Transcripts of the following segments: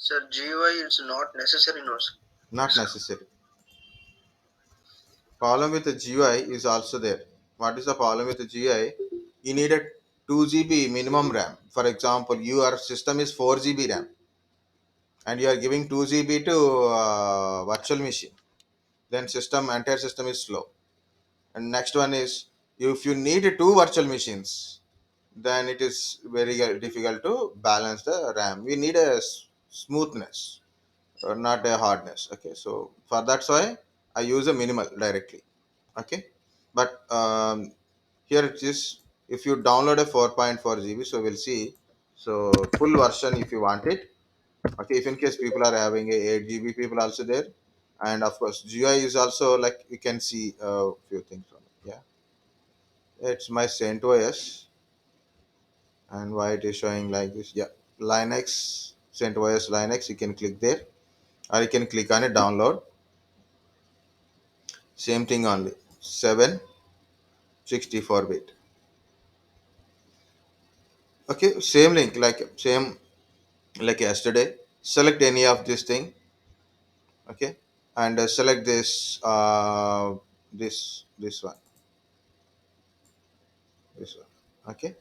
Sir, GUI is not necessary, no, sir. Not necessary. Problem with the GUI is also there. What is the problem with the GUI? You need a 2 GB minimum RAM. For example, your system is 4 GB RAM and you are giving 2 GB to virtual machine. Then entire system is slow. And next one is, if you need two virtual machines, then it is very difficult to balance the RAM. We need a smoothness, or not a hardness. Okay, so for that's why I use a minimal directly. Okay, but here it is. If you download a 4.4 GB, so we'll see. So full version if you want it. Okay, if in case people are having a 8 GB, people also there, and of course GUI is also like you can see a few things on it. Yeah, it's my CentOS, and why it is showing like this. Yeah, Linux, CentOS Linux. You can click there, or you can click on it, download. Same thing only. 764 bit. Okay, same link, like same like yesterday. Select any of this thing. Okay, and select this one. Okay,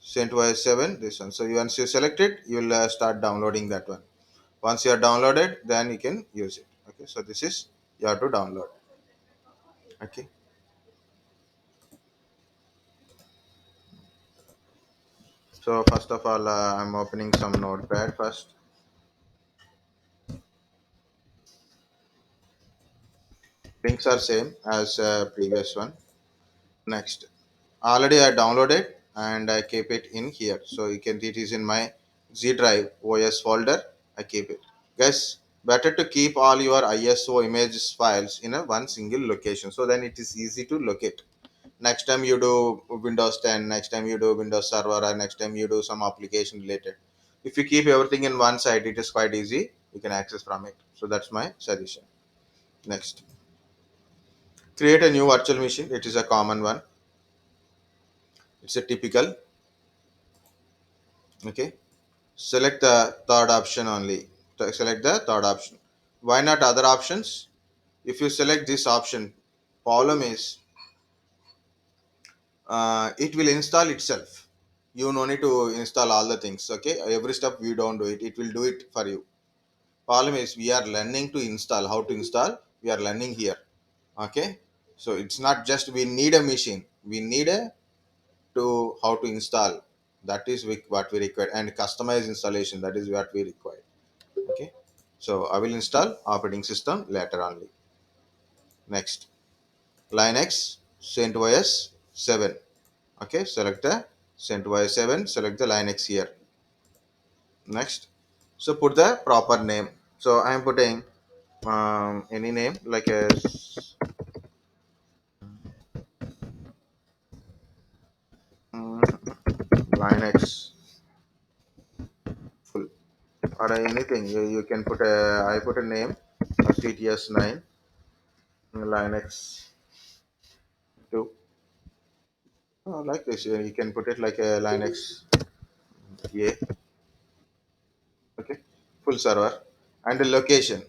CentOS 7, this one. So once you select it, you will start downloading that one. Once you are downloaded, then you can use it. Okay, so this is you have to download. Okay, so first of all, I'm opening some notepad first. Links are same as previous one. Next, already I downloaded and I keep it in here. So you can, it is in my Z drive OS folder. I keep it. Guys, better to keep all your ISO images files in a one single location, so then it is easy to locate. Next time you do Windows 10, next time you do Windows Server, or next time you do some application related, if you keep everything in one side, it is quite easy, you can access from it. So that's my suggestion. Next, create a new virtual machine. It is a common one. It's a typical. Okay, select the third option only. Select the third option. Why not other options? If you select this option, problem is it will install itself. You no need to install all the things. Okay, every step we don't do it, it will do it for you. Problem is we are learning to install, how to install we are learning here. Okay, so it's not just we need a machine, we need a to how to install. That is what we require, and customized installation, that is what we require. Okay, so I will install operating system later only. Next, Linux CentOS 7. Okay, select the CentOS 7, select the Linux here. Next, so put the proper name. So I am putting any name like a um, Linux full, or anything. You can put a, I put a name CTS 9 Linux 2. Like this, you can put it like a Linux A. Okay, full server, and the location.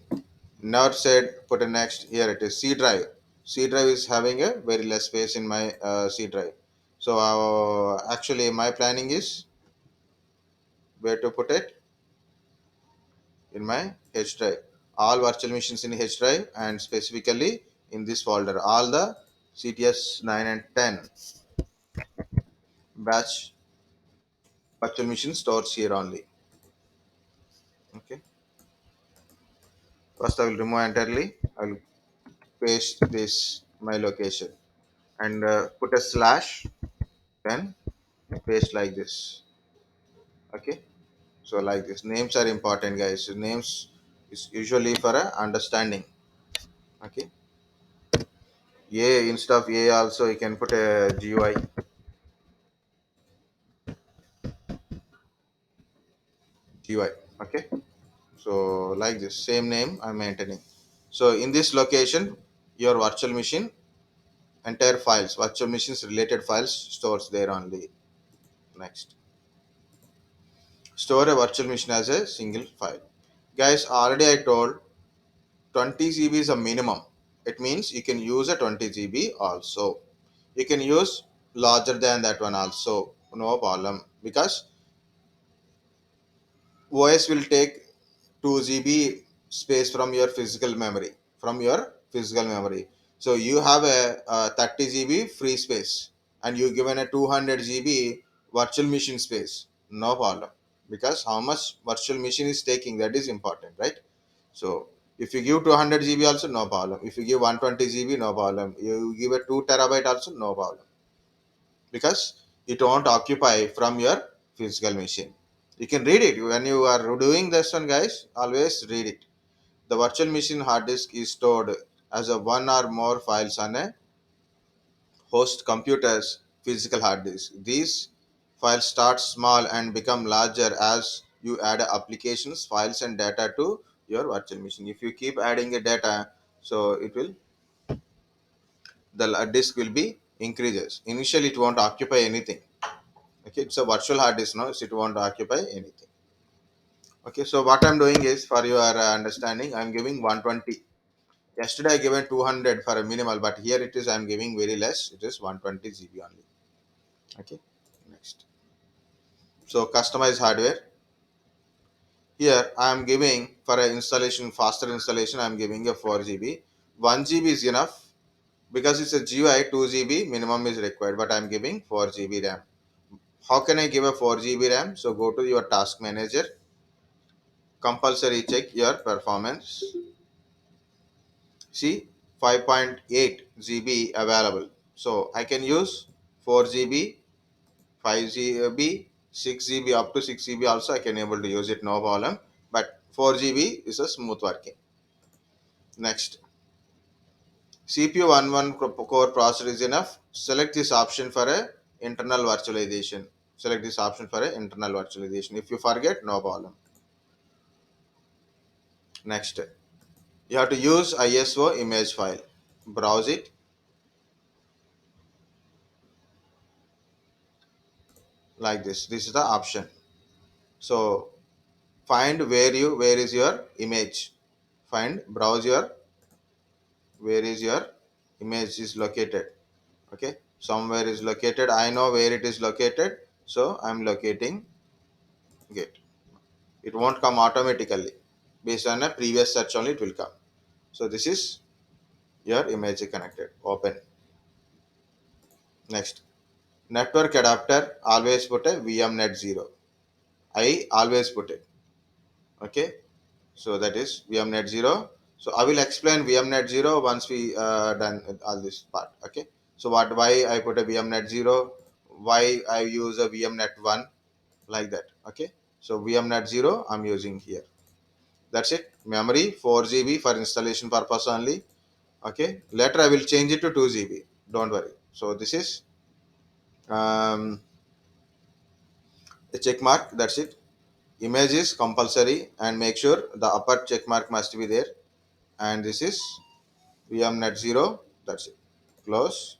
Now said put a next, here it is C drive. C drive is having a very less space in my C drive. So actually my planning is where to put it in my H drive. All virtual machines in H drive, and specifically in this folder. All the CTS 9 and 10 batch virtual machine stores here only. Okay. First I will remove entirely. I will paste this my location, and put a slash, then paste like this. Okay, so like this, names are important, guys. Names is usually for a understanding. Okay, a instead of a also you can put a GUI. Okay, so like this, same name I'm maintaining. So in this location, your virtual machine entire files, virtual machines related files stores there only. Next, store a virtual machine as a single file. Guys, already I told 20 GB is a minimum. It means you can use a 20 GB also. You can use larger than that one also. No problem. Because OS will take 2 GB space from your physical memory. From your physical memory. So you have a 30 GB free space and you given a 200 GB virtual machine space. No problem. Because how much virtual machine is taking, that is important, right? So if you give 200 GB also, no problem. If you give 120 GB, no problem. You give a 2 terabyte also, no problem. Because it won't occupy from your physical machine. You can read it when you are doing this one, guys. Always read it. The virtual machine hard disk is stored as a one or more files on a host computer's physical hard disk. These files start small and become larger as you add applications, files, and data to your virtual machine. If you keep adding a data, so it will the disk will be increases. Initially, it won't occupy anything. Okay, it's a virtual hard disk now, so it won't occupy anything. Okay, so what I'm doing is for your understanding, I'm giving 120. Yesterday I given 200 for a minimal, but here it is I'm giving very less. It is 120 GB only. Okay, next. So customize hardware. Here I am giving for a installation, faster installation. I am giving a 4 GB. 1 GB is enough because it's a GUI. 2 GB minimum is required, but I am giving 4 GB RAM. How can I give a 4 GB RAM? So go to your task manager. Compulsory check your performance. See 5.8 GB available. So I can use 4 GB, 5 GB, 6 GB, up to 6 GB also I can able to use it, no problem. But 4 GB is a smooth working. Next, CPU 11 core processor is enough. Select this option for a internal virtualization. Select this option for a internal virtualization. If you forget, no problem. Next, you have to use ISO image file. Browse it like this. This is the option. So find where is your image. Find browse your where is your image is located. Okay, somewhere is located. I know where it is located, so I'm locating it. It won't come automatically. Based on a previous search only, it will come. So this is your image connected. Open. Next, network adapter. Always put a VMnet 0. I always put it. Okay, so that is VMnet 0. So I will explain VMnet 0 once we done with all this part. Okay, so what why I put a VMnet 0, why I use a VMnet 1, like that. Okay, so VMnet 0 I'm using here. That's it. Memory 4 GB for installation purpose only. Okay, later I will change it to 2 GB. Don't worry. So this is um, a check mark. That's it. Image is compulsory and make sure the upper check mark must be there. And this is VMnet 0. That's it. Close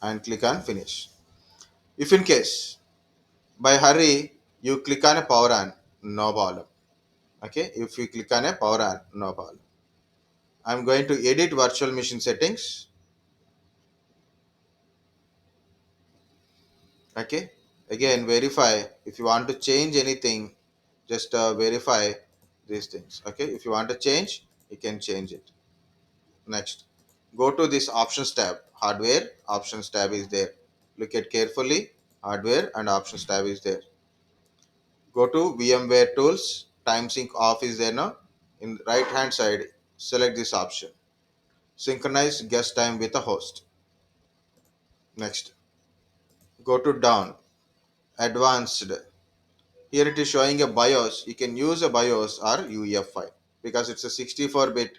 and click on finish. If in case by hurry you click on a power on, no problem. Okay, if you click on a power on, no problem. I'm going to edit virtual machine settings. Okay, again verify. If you want to change anything, just verify these things. Okay, if you want to change, you can change it. Next, go to this options tab. Hardware options tab is there. Look at carefully. Hardware and options tab is there. Go to VMware tools. Time sync off is there now. In right hand side, select this option. Synchronize guest time with a host. Next, go to down. Advanced. Here it is showing a BIOS. You can use a BIOS or UEFI because it's a 64-bit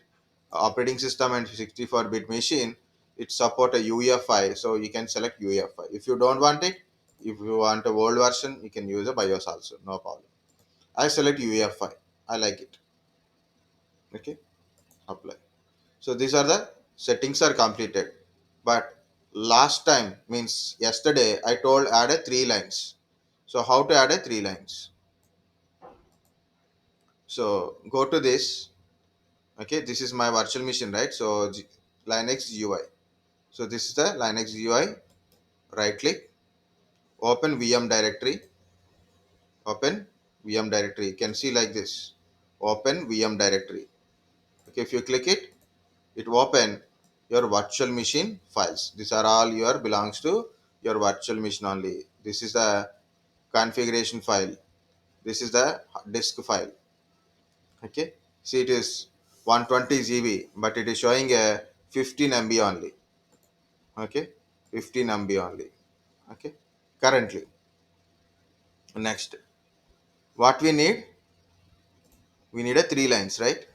operating system and 64-bit machine. It support a UEFI, so you can select UEFI. If you don't want it, if you want a old version, you can use a BIOS also. No problem. I select UEFI. I like it. Okay, apply. So these are the settings are completed. But last time means yesterday I told add a 3 lines. So how to add a 3 lines? So go to this. Okay, this is my virtual machine, right? So Linux GUI. So this is the Linux GUI. Right click, open VM directory. Open VM directory, you can see like this. Open VM directory. Okay, if you click it, it will open your virtual machine files. These are all your belongs to your virtual machine only. This is the configuration file. This is the disk file. Okay, see, it is 120 GB, but it is showing a 15 MB only. Okay, 15 MB only. Okay, currently. Next, what we need a three lines, right?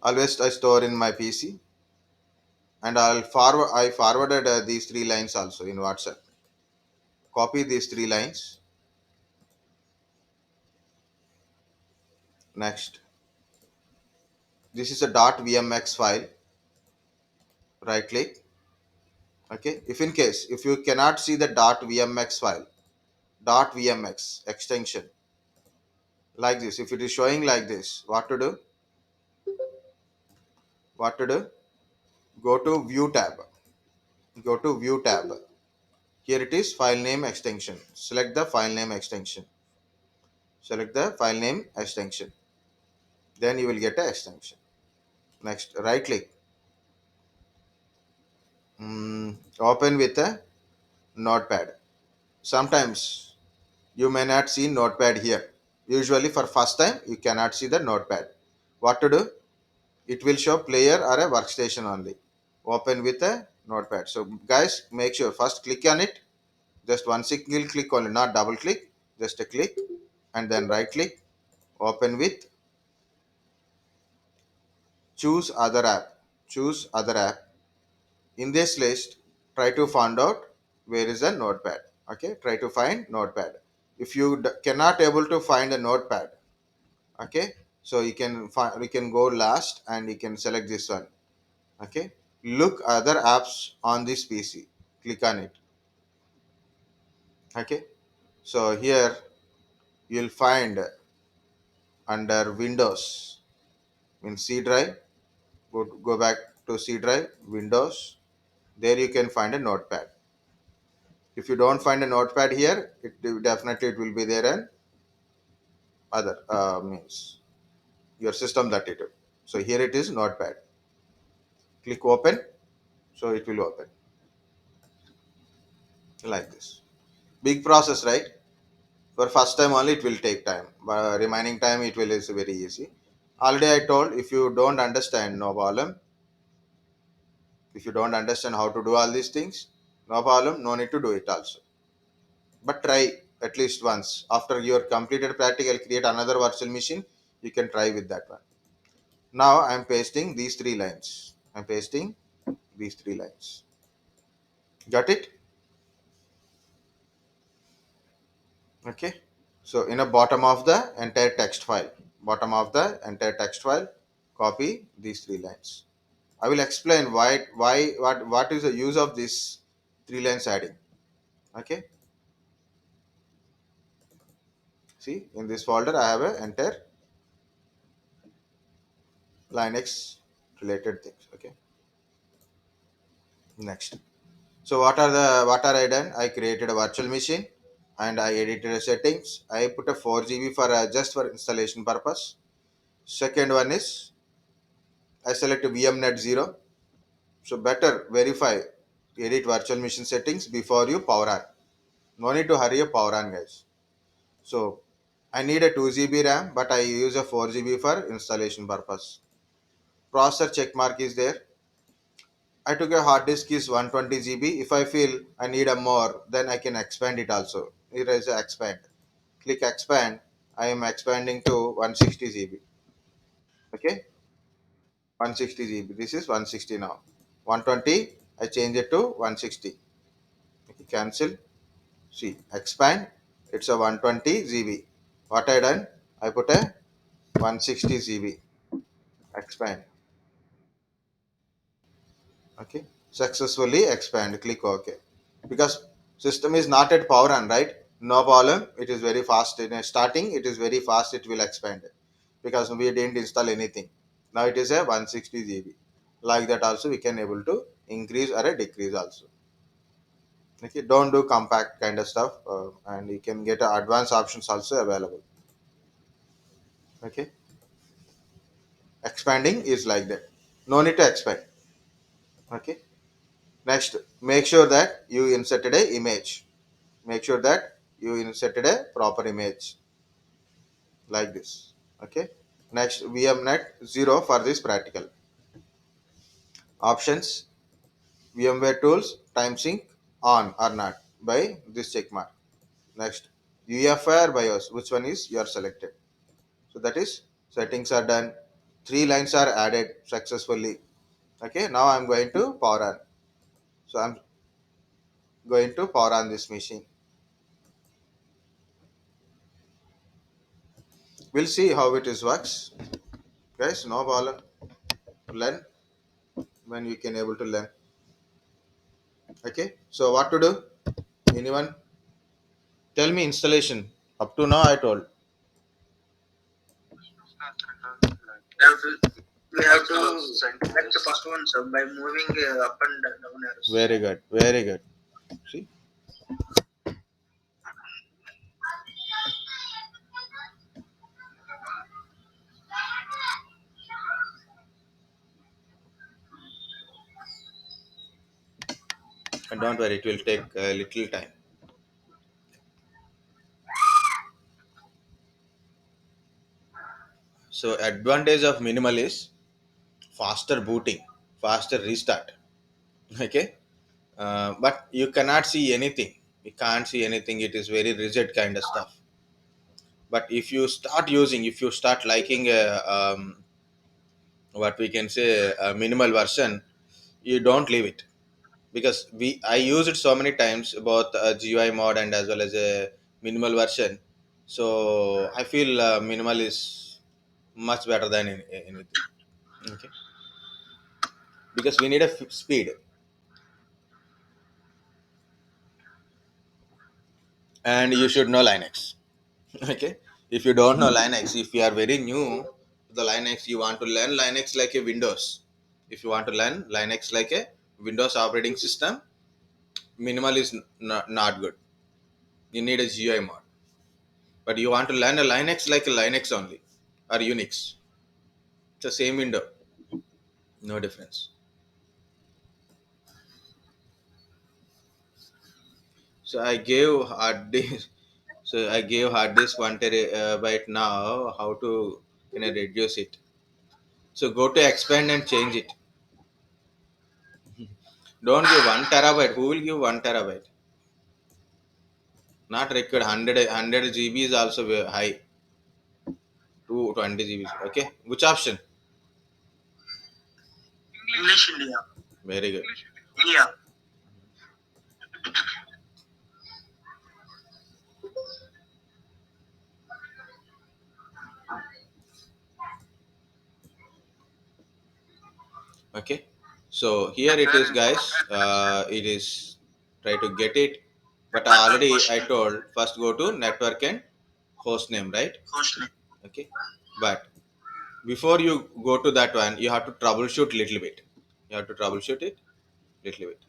Always I store in my PC, and I forwarded these three lines also in WhatsApp. Copy these three lines. Next, this is a .vmx file. Right click. Okay, if in case if you cannot see the .vmx file, .vmx extension, like this, if it is showing like this, what to do? What to do? Go to view tab. Go to view tab. Here it is, file name extension. Select the file name extension. Select the file name extension. Then you will get a extension. Next, right click. Open with a notepad. Sometimes you may not see notepad here. Usually for first time you cannot see the notepad. What to do? It will show player or a workstation only. Open with a notepad. So guys, make sure first click on it. Just one single click only, not double click. Just a click, and then right click. Open with, choose other app. Choose other app. In this list, try to find out where is the notepad. Okay, try to find notepad. If you cannot able to find a notepad, okay, so you can go last and you can select this one. Okay, look other apps on this PC. Click on it. Okay, so here you'll find under Windows in C drive. Go back to C drive, Windows. There you can find a notepad. If you don't find a notepad here, definitely it will be there and other means your system that it. So here it is notepad. Click open, so it will open like this. Big process, right? For first time only it will take time, but remaining time it will is very easy. Already I told, if you don't understand, no problem. If you don't understand how to do all these things, no problem, no need to do it also. But try at least once. After your completed practical, create another virtual machine. You can try with that one. Now I am pasting these three lines. I'm pasting these three lines. Got it? Okay. So in the bottom of the entire text file, copy these three lines. I will explain what is the use of this three lines adding. Okay. See, in this folder I have a entire Linux related things. Okay. Next. So what are I done? I created a virtual machine and I edited the settings. I put a 4 GB for just for installation purpose. Second one is I select VMNet 0. So better verify edit virtual machine settings before you power on. No need to hurry up power on, guys. So I need a 2 GB RAM, but I use a 4 GB for installation purpose. Processor check mark is there. I took a hard disk is 120 GB. If I feel I need a more, then I can expand it also. Here is a expand. Click expand. I am expanding to 160 GB. Okay, 160 GB. This is 160 now. 120. I change it to 160. Okay, cancel. See, expand. It's a 120 GB. What I done? I put a 160 GB. Expand. Okay, successfully expand. Click OK. Because system is not at power on, right? No problem, it is very fast in starting, it is very fast, it will expand because we didn't install anything. Now it is a 160 GB. Like that also we can able to increase or a decrease also. Okay, don't do compact kind of stuff, and you can get advanced options also available. Okay, expanding is like that, no need to expand. Okay, next, make sure that you inserted a image, make sure that you inserted a proper image like this. Okay, next VMnet 0 for this practical. Options, VMware tools, time sync on or not by this check mark. Next, UEFI or BIOS, which one is you are selected. So that is settings are done. 3 lines are added successfully. Okay, now I'm going to power on. So I'm going to power on this machine. We'll see how it is works. Guys, no problem. Learn when you can able to learn. Okay, so what to do? Anyone? Tell me installation. Up to now I told. We have to, we have to select the first one, sir, by moving up and down arrows. Very good. Very good. See? And don't worry, it will take a little time. So advantage of minimal is faster booting, faster restart. Okay, but you cannot see anything. You can't see anything. It is very rigid kind of stuff. But if you start using, if you start liking what we can say a minimal version, you don't leave it because we I use it so many times both GUI mod and as well as a minimal version. So I feel minimal is much better than anything. Okay, because we need a speed, and you should know Linux. Okay, if you don't know Linux, if you are very new to the Linux, you want to learn Linux like a Windows. If you want to learn Linux like a Windows operating system, minimal is not good. You need a GUI mod. But you want to learn a Linux like a Linux only or Unix, it's the same window, no difference. So I gave hard disk. So I gave hard disk 1 terabyte. Now how to can I reduce it? So go to expand and change it. Don't give 1 terabyte. Who will give 1 terabyte? Not required. 100 GB is also high. 220 GB. Okay. Which option? English India. Very good. Yeah. Okay. So here it is, guys. It is try to get it, but already I told first go to network and host name, right? Host name. Okay. But before you go to that one, you have to troubleshoot little bit. You have to troubleshoot it little bit.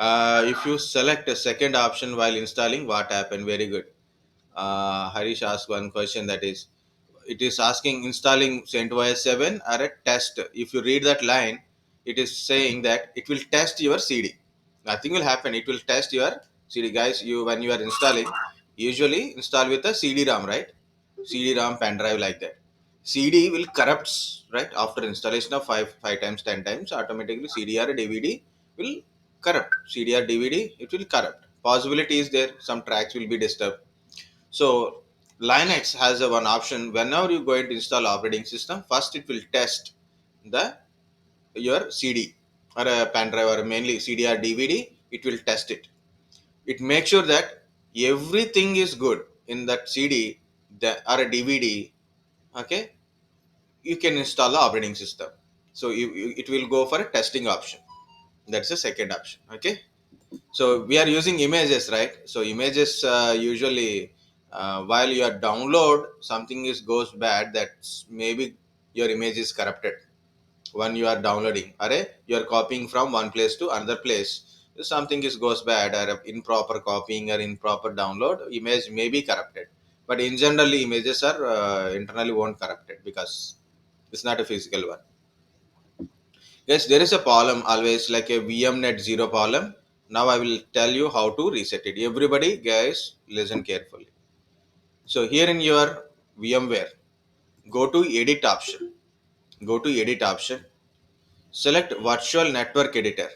If you select a second option while installing, what happened? Very good. Harish asked one question, that is, it is asking installing CentOS 7 or a test. If you read that line, it is saying that it will test your CD. Nothing will happen. It will test your CD, guys. You when you are installing, usually install with a CD-ROM, right? CD-ROM pen drive like that. CD will corrupt, right? After installation of five times, 10 times, automatically CD or DVD will corrupt. CD or DVD, it will corrupt. Possibility is there. Some tracks will be disturbed. So Linux has a one option. Whenever you going to install operating system, first it will test the your CD or a pen drive or mainly CD or DVD. It will test it. It makes sure that everything is good in that CD or a DVD. Okay, you can install the operating system. So it will go for a testing option. That's the second option. Okay. So we are using images, right? So images usually while you are download something is goes bad, that's maybe your image is corrupted when you are downloading. Array, you are copying from one place to another place, if something is goes bad or improper copying or improper download, image may be corrupted. But in generally images are internally won't corrupted because it's not a physical one. Yes, there is a problem always like a vmnet 0 problem. Now I will tell you how to reset it. Everybody guys listen carefully. So here in your VMware, go to edit option. Go to edit option, select virtual network editor.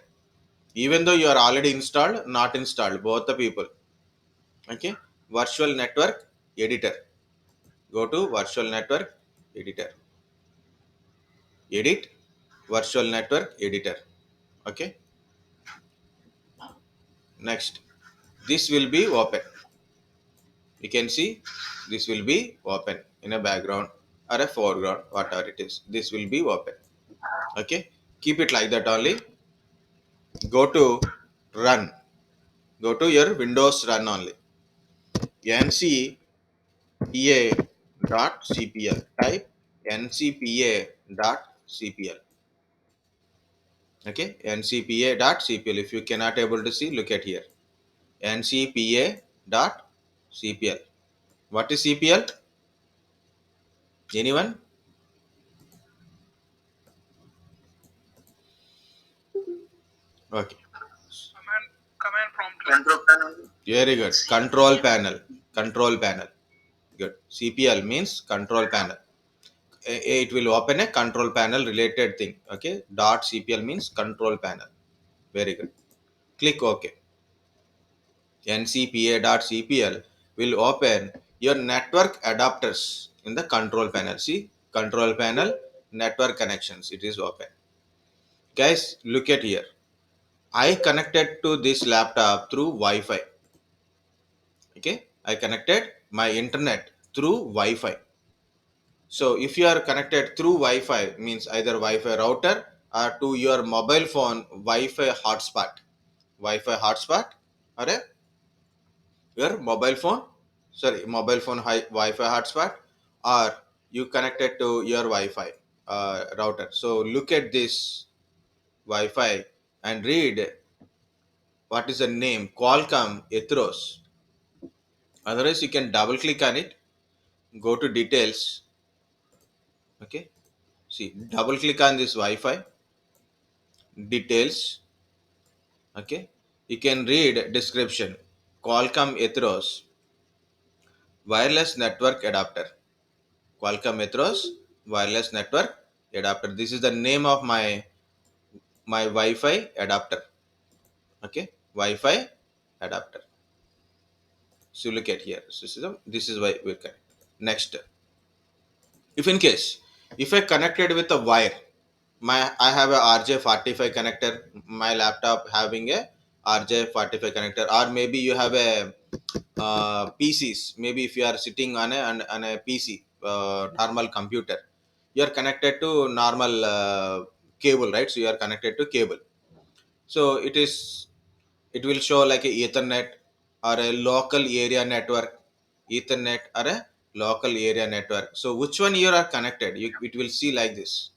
Even though you are already installed, not installed, both the people. Okay. Virtual network editor. Go to virtual network editor. Edit virtual network editor. Okay. Next, this will be open. You can see this will be open in a background or a foreground, whatever it is. This will be open. Okay. Keep it like that only. Go to run. Go to your Windows run only. NCPA dot CPL. Type NCPA dot CPL. Okay. NCPA dot CPL. If you cannot able to see, look at here. NCPA dot CPL. What is CPL? Anyone? Okay. Command prompt. Control panel. Very good. Control panel. Control panel. Good. CPL means control panel. It will open a control panel related thing. Okay. Dot CPL means control panel. Very good. Click OK. NCPA.cpl will open your network adapters in the control panel. See, control panel, network connections. It is open. Guys, look at here. I connected to this laptop through Wi-Fi. Okay, I connected my internet through Wi-Fi. So if you are connected through Wi-Fi, means either Wi-Fi router or to your mobile phone Wi-Fi hotspot. Wi-Fi hotspot or your mobile phone, sorry, mobile phone Wi-Fi hotspot, or you connected to your Wi-Fi router. So look at this Wi-Fi and read what is the name, Qualcomm Ethos. Otherwise you can double click on it, go to details. Okay, see, double click on this Wi-Fi details. Okay, you can read description, Qualcomm Ethos wireless network adapter. Qualcomm Ethos wireless network adapter. This is the name of my Wi-Fi adapter. Okay, Wi-Fi adapter. So look at here. This is why we connect. Next, if in case if I connected with a wire, I have a RJ45 connector. My laptop having a RJ45 connector, or maybe you have a PCs. Maybe if you are sitting on a PC, normal computer, you are connected to normal cable, right? So you are connected to cable. So it will show like a Ethernet or a local area network, Ethernet or a local area network. So which one you are connected? It will see like this.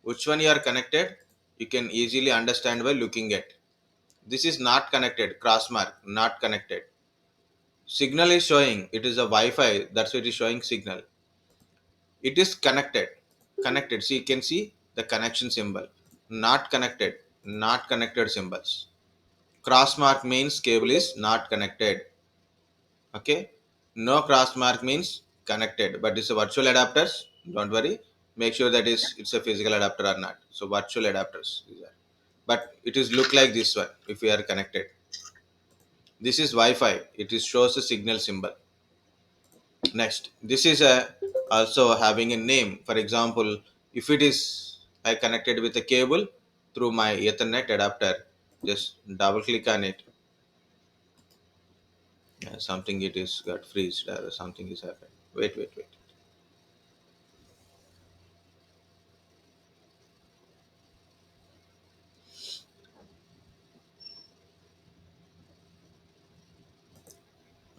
Which one you are connected? You can easily understand by looking at. This is not connected. Cross mark, not connected. Signal is showing it is a Wi-Fi, that's why it is showing signal. It is connected. Connected. See, you can see the connection symbol. Not connected. Not connected symbols. Cross mark means cable is not connected. Okay. No cross mark means connected. But it's a virtual adapters. Don't worry. Make sure that it's a physical adapter or not. So virtual adapters. These are. But it is look like this one if we are connected. This is Wi-Fi. It is shows a signal symbol. Next, this is a also having a name. For example, if it is I connected with a cable through my Ethernet adapter, just double click on it. Yeah, something it is got freezed or something is happened. Wait.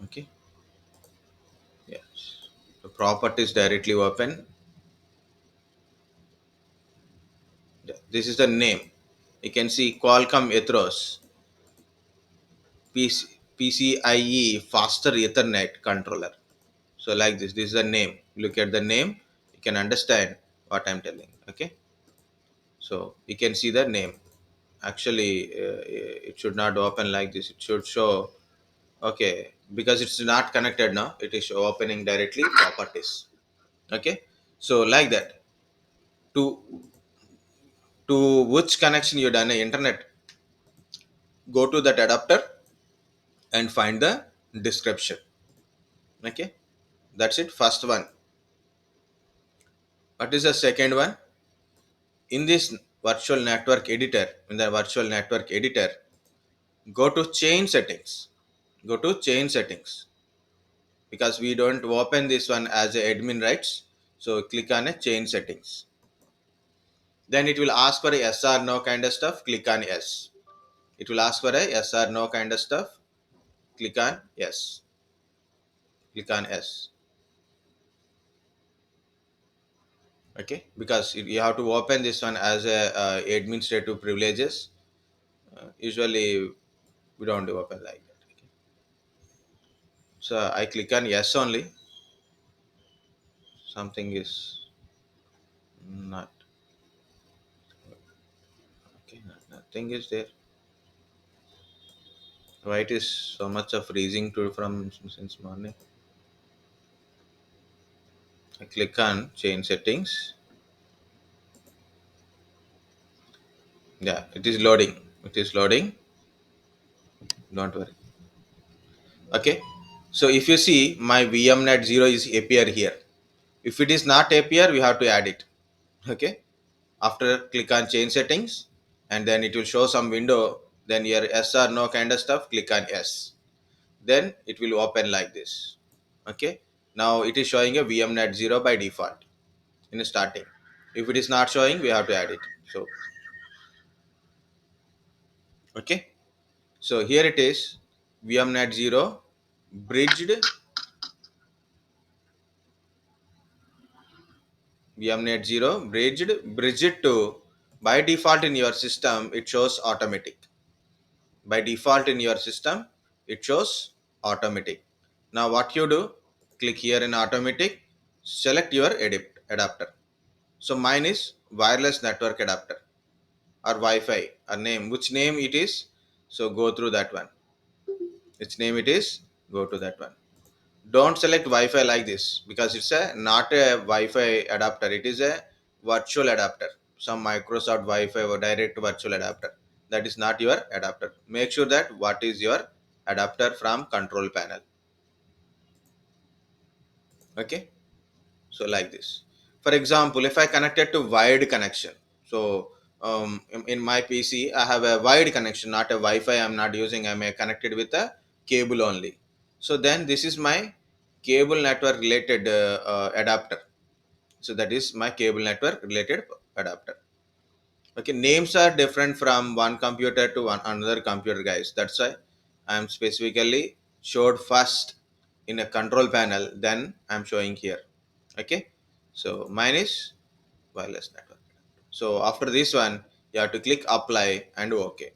Okay. Yes. The properties directly open. This is the name. You can see Qualcomm Ethos PCIe faster Ethernet controller. So like this is the name. Look at the name. You can understand what I'm telling. Okay. So you can see the name. Actually, it should not open like this. It should show. Okay, because it's not connected now. It is opening directly properties. Okay. So like that. To which connection you done a internet, go to that adapter and find the description. Okay, that's it. First one. What is the second one? In this virtual network editor, in the virtual network editor, go to chain settings. Go to chain settings, because we don't open this one as a admin rights. So click on a chain settings. Then it will ask for a yes or no kind of stuff. Click on yes. It will ask for a yes or no kind of stuff. Click on yes. Click on yes. Okay, because you have to open this one as a administrative privileges. Usually we don't open like that. Okay. So I click on yes only. Something is not okay. Nothing is there. Why it is so much of freezing to from since morning? I click on change settings. Yeah, it is loading. It is loading. Don't worry. Okay. So if you see my VMNet 0 is appear here. If it is not appear, we have to add it. Okay. After click on change settings, and then it will show some window. Then your yes or no kind of stuff. Click on yes. Then it will open like this. Okay. Now it is showing a VMNet 0 by default in starting. If it is not showing, we have to add it. So okay. So here it is VMNet 0 bridged VMNet 0 bridged to, by default in your system it shows automatic. By default in your system it shows automatic. Now what you do, click here in automatic, select your adapter. So mine is wireless network adapter or Wi-Fi or name, which name it is. So go through that one. Which name it is, go to that one. Don't select Wi-Fi like this, because it's a not a Wi-Fi adapter. It is a virtual adapter. Some Microsoft Wi-Fi or direct virtual adapter. That is not your adapter. Make sure that what is your adapter from control panel. Okay. So like this. For example, if I connected to wired connection, so in my PC I have a wired connection, not a Wi-Fi. I'm not using. I'm connected with a cable only. So then this is my cable network related adapter. So that is my cable network related adapter. Okay, names are different from one computer to another computer, guys. That's why I'm specifically showed first in a control panel, then I'm showing here. Okay, so mine is wireless network. So after this one, you have to click apply and OK.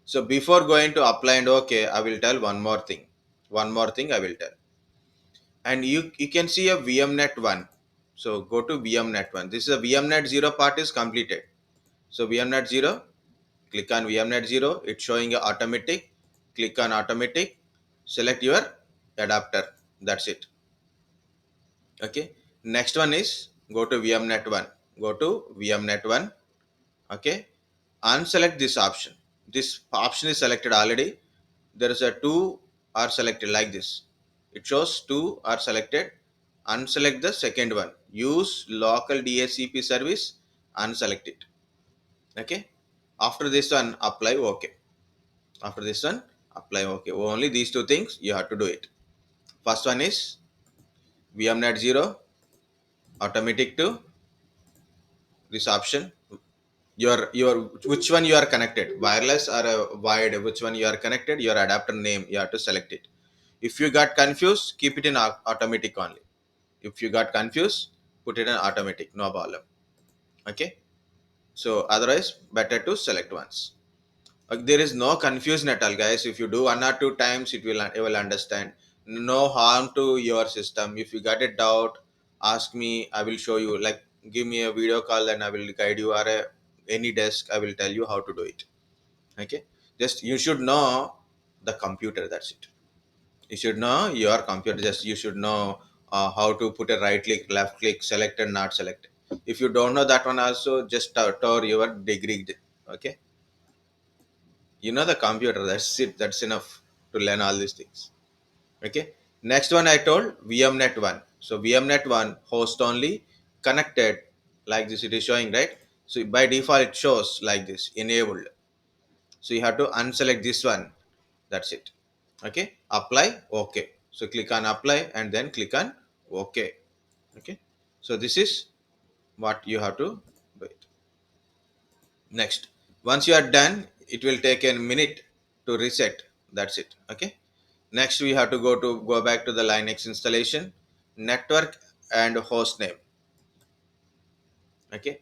So before going to apply and OK, I will tell one more thing. One more thing I will tell. And you can see a VMnet 1. So go to VMnet 1. This is a VMnet 0 part is completed. So VMnet 0, click on VMnet 0. It's showing a automatic. Click on automatic. Select your adapter. That's it. Okay. Next one is go to VMnet 1. Go to VMnet 1. Okay. Unselect this option. This option is selected already. There is a two are selected like this. It shows two are selected. Unselect the second one. Use local DHCP service. Unselect it. Okay. After this one, apply OK. After this one, apply OK. Only these two things you have to do it. First one is VMNet 0 automatic to this option. Your which one you are connected, wireless or wired, which one you are connected, your adapter name you have to select it. If you got confused, keep it in automatic only. If you got confused, put it in automatic, no problem. Okay. So otherwise, better to select once. There is no confusion at all, guys. If you do one or two times, it will understand. No harm to your system. If you got a doubt, ask me. I will show you. Like, give me a video call, and I will guide you. Or any desk, I will tell you how to do it. Okay. Just you should know the computer. That's it. You should know your computer. Just you should know how to put a right click, left click, select and not select. If you don't know that one, also just tour your degree. Okay, you know the computer. That's it. That's enough to learn all these things. Okay. Next one I told VMnet one. So VMnet one host only connected like this. It is showing right. So by default it shows like this enabled. So you have to unselect this one. That's it. Okay, apply. Okay, so click on apply and then click on okay. Okay, so this is what you have to do it. Next, once you are done, it will take a minute to reset. That's it. Okay, next we have to go back to the Linux installation, network and host name. Okay,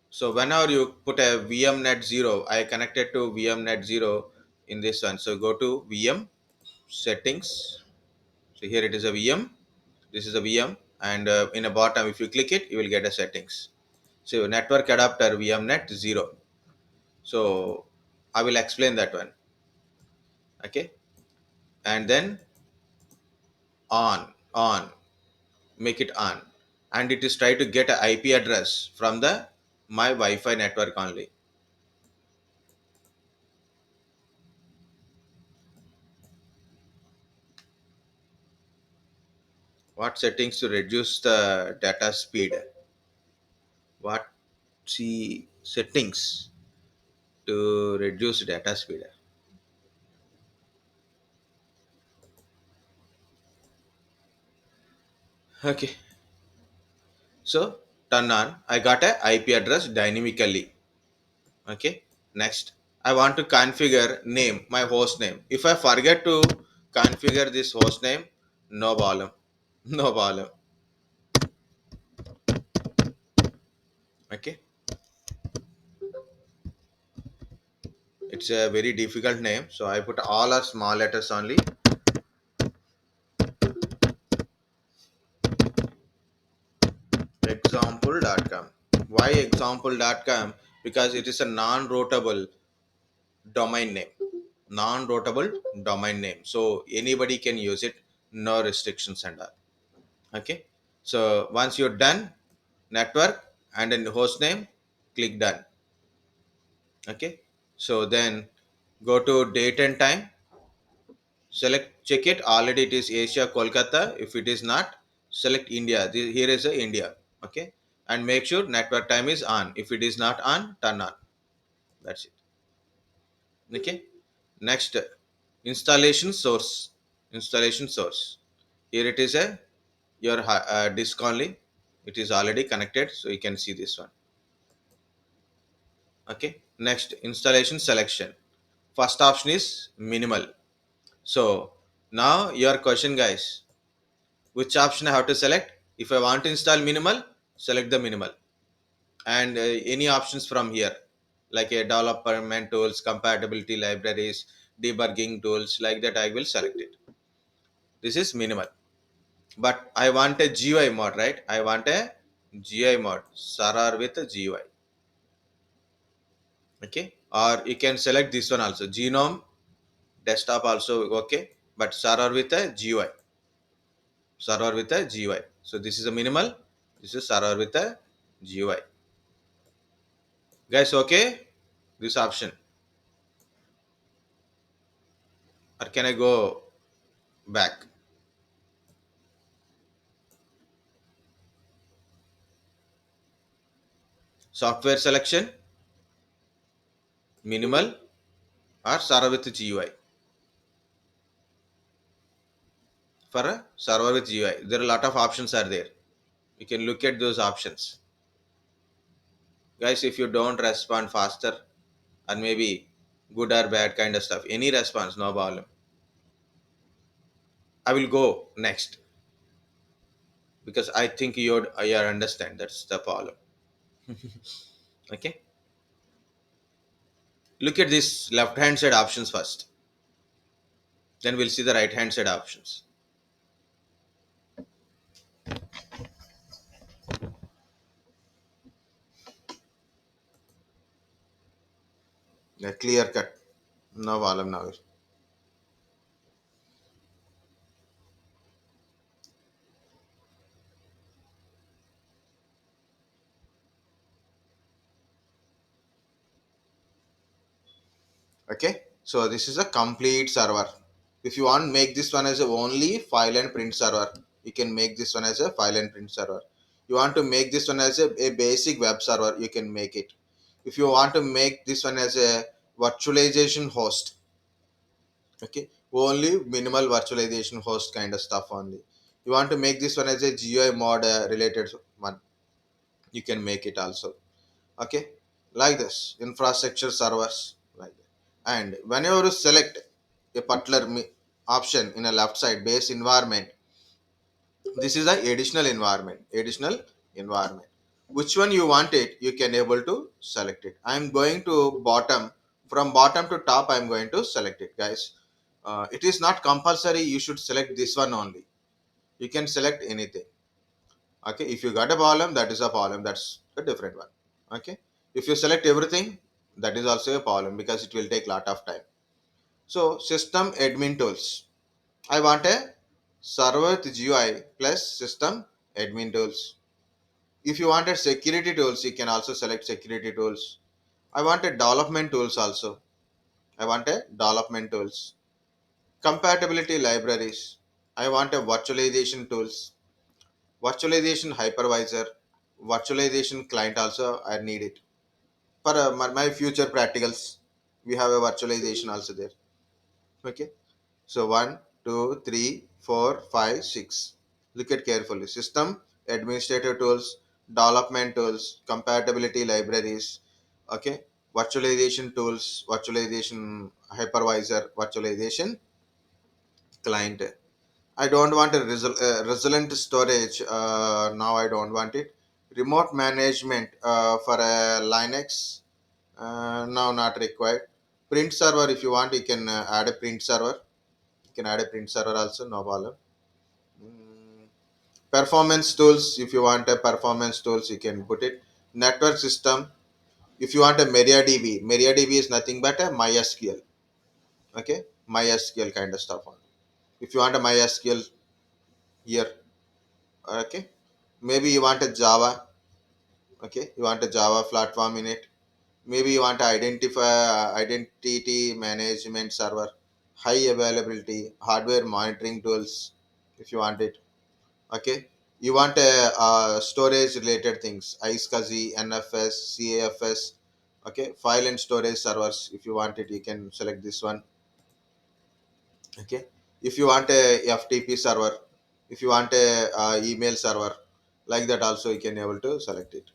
so whenever you put a vmnet 0, I connected to vmnet 0 in this one. So go to vm settings. So here it is a VM. This is a VM, and in the bottom, if you click it, you will get a settings. So network adapter VMnet 0. So I will explain that one. Okay, and then on, make it on, and it is try to get a IP address from the my Wi-Fi network only. What settings to reduce the data speed? What see settings to reduce data speed? Okay, so turn on. I got a IP address dynamically. Okay, next I want to configure name, my host name. If I forget to configure this host name, no problem. No problem. Okay, it's a very difficult name, so I put all our small letters only. Example.com. Why example.com? Because it is a non-routable domain name. Non-routable domain name, so anybody can use it, no restrictions and all. Okay, so once you're done, network and then host name, click done. Okay, so then go to date and time, select, check it, already it is Asia Kolkata. If it is not, select India. Here is a India. Okay, and make sure network time is on. If it is not on, turn on. That's it. Okay, next, installation source. Installation source, here it is a your disk only. It is already connected, so you can see this one. Okay, next, installation selection. First option is minimal. So now your question, guys, which option I have to select? If I want to install minimal, select the minimal, and any options from here, like a development tools, compatibility libraries, debugging tools, like that I will select it. This is minimal. But I want a GUI mode, right? I want a GUI mode, server with a GUI. Okay, or you can select this one also, genome desktop also. Okay, but server with a GUI. Server with a GUI. So this is a minimal, this is server with a GUI. Guys, okay, this option, or can I go back? Software selection, minimal, or server with GUI. For a server with GUI, there are a lot of options are there. You can look at those options. Guys, if you don't respond faster, or maybe good or bad kind of stuff, any response, no problem. I will go next because I think you understand that's the problem. Okay, look at this left hand side options first, then we'll see the right hand side options. Yeah, clear cut, no problem now. Okay, so this is a complete server. If you want make this one as a only file and print server, you can make this one as a file and print server. You want to make this one as a basic web server, you can make it. If you want to make this one as a virtualization host, okay, only minimal virtualization host kind of stuff only. You want to make this one as a GUI mod related one, you can make it also. Okay, like this infrastructure servers, like that. And whenever you select a particular option in a left side base environment, this is a additional environment, which one you want it, you can able to select it. I'm going to bottom, from bottom to top I'm going to select it, guys. It is not compulsory you should select this one only, you can select anything. Okay, if you got a problem, that is a problem, that's a different one. Okay, if you select everything, that is also a problem because it will take lot of time. So system admin tools, I want a server with GUI plus system admin tools. If you wanted security tools, you can also select security tools. I want a development tools also, I want a development tools. Compatibility libraries, I want a virtualization tools, virtualization hypervisor, virtualization client also I need it. For my future practicals, we have a virtualization also there. Okay, so 1 2 3 4 5 6, look at carefully: system administrator tools, development tools, compatibility libraries, okay, virtualization tools, virtualization hypervisor, virtualization client. I don't want a resilient storage. Now I don't want it. Remote management for a Linux. Now not required. Print server, if you want, you can add a print server. You can add a print server also, no problem. Mm, Performance tools, if you want a performance tools, you can put it. Network system, if you want a MariaDB, MariaDB is nothing but a MySQL. Okay, MySQL kind of stuff on. If you want a MySQL here, okay, maybe you want a Java. Okay, you want a Java platform in it. Maybe you want to identity management server, high availability hardware monitoring tools, if you want it. Okay, you want a storage related things, iSCSI, NFS, CAFS. Okay, file and storage servers, if you want it, you can select this one. Okay, if you want a FTP server, if you want a email server, like that also you can able to select it.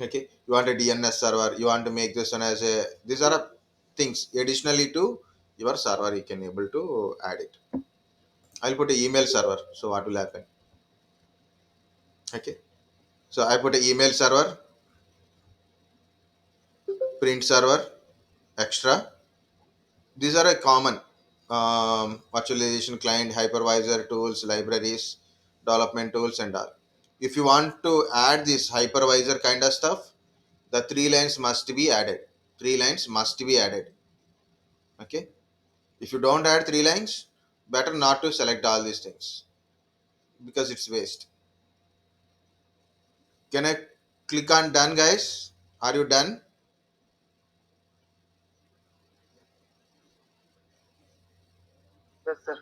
Okay, you want a DNS server, you want to make this one as a, these are things additionally to your server, you can able to add it. I'll put a email server, so what will happen? Okay, so I put a email server, print server, extra. These are a common virtualization client, hypervisor tools, libraries, development tools, and all. If you want to add this hypervisor kind of stuff, the three lines must be added. Three lines must be added. Okay, if you don't add three lines, better not to select all these things because it's waste. Can I click on done, guys? Are you done? Yes, sir.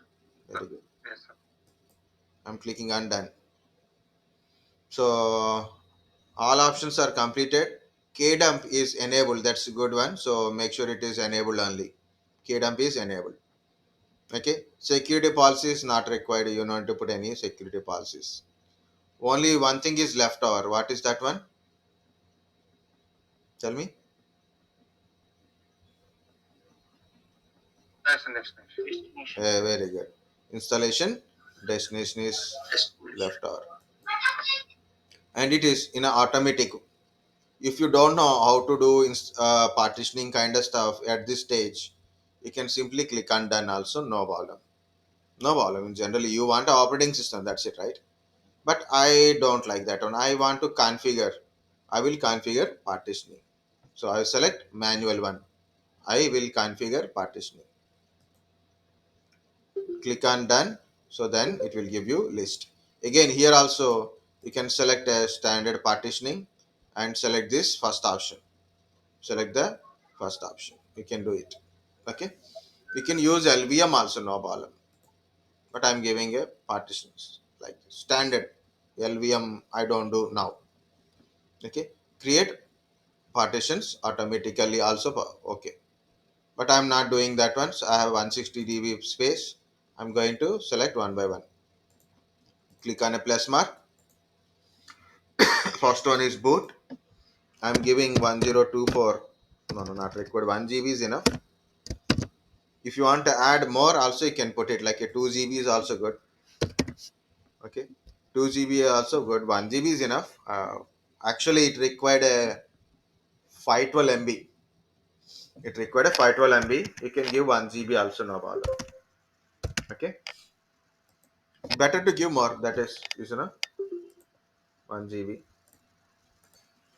Very good. Yes, sir. I'm clicking on done. So all options are completed. KDump is enabled. That's a good one. So make sure it is enabled only. KDump is enabled. Okay. Security policy is not required. You don't have to put any security policies. Only one thing is left over. What is that one? Tell me. Destination. Very good. installation, destination is destination. left or, and it is in a automatic. If you don't know how to do partitioning kind of stuff at this stage, you can simply click on done also, no problem. No problem. Generally you want a operating system, that's it, right? But I don't like that one. I want to configure. I will configure partitioning. So I select manual one. I will configure partitioning. Click on done. So then it will give you list. Again here also you can select a standard partitioning and select this first option. Select the first option. You can do it. Okay. You can use LVM also, no problem. But I'm giving a partitions like standard LVM. I don't do now. Okay. Create partitions automatically also. Okay. But I'm not doing that one. So I have 160 dB space. I'm going to select one by one. Click on a plus mark. First one is boot. I'm giving 1024. No, no, not required. 1 GB is enough. If you want to add more, also you can put it like a 2 GB is also good. Okay, 2 GB also good. 1 GB is enough. Actually, it required a 512 MB. It required a 512 MB. You can give 1 GB also, no problem. Okay, better to give more. That is 1 GB.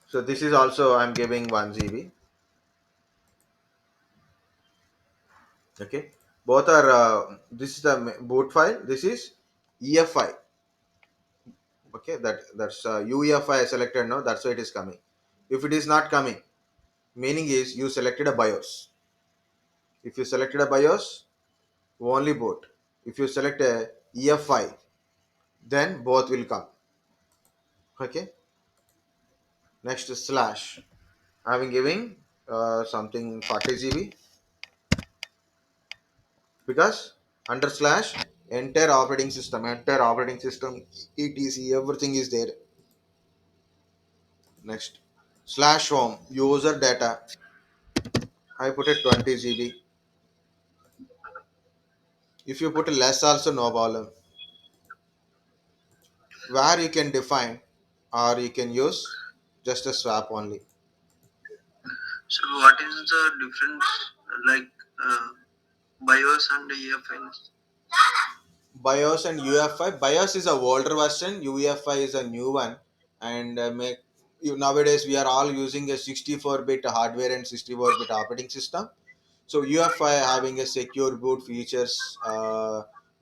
So this is also I'm giving 1 GB. Okay, both are. This is the boot file. This is EFI. Okay, that's UEFI selected now. That's why it is coming. If it is not coming, meaning is you selected a BIOS. If you selected a BIOS, only boot. If you select a EFI, then both will come. Okay. Next is slash. I'm giving something 40 GB because under slash entire operating system, etc. Everything is there. Next slash home user data. I put it 20 GB. If you put less also, no problem. Where you can define or you can use just a swap only. So what is the difference like uh, BIOS and EFI? BIOS and UEFI. BIOS is a older version. UEFI is a new one, and nowadays we are all using a 64-bit hardware and 64-bit operating system. So UEFI having a secure boot features,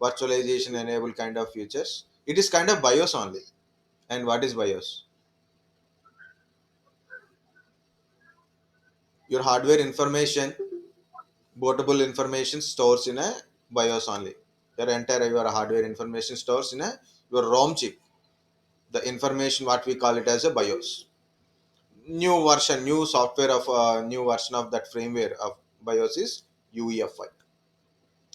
virtualization enabled kind of features. It is kind of BIOS only. And what is BIOS? Your hardware information, bootable information stores in a BIOS only. Your hardware information stores in a your ROM chip. The information what we call it as a BIOS. New software of new version of that firmware of BIOS is UEFI.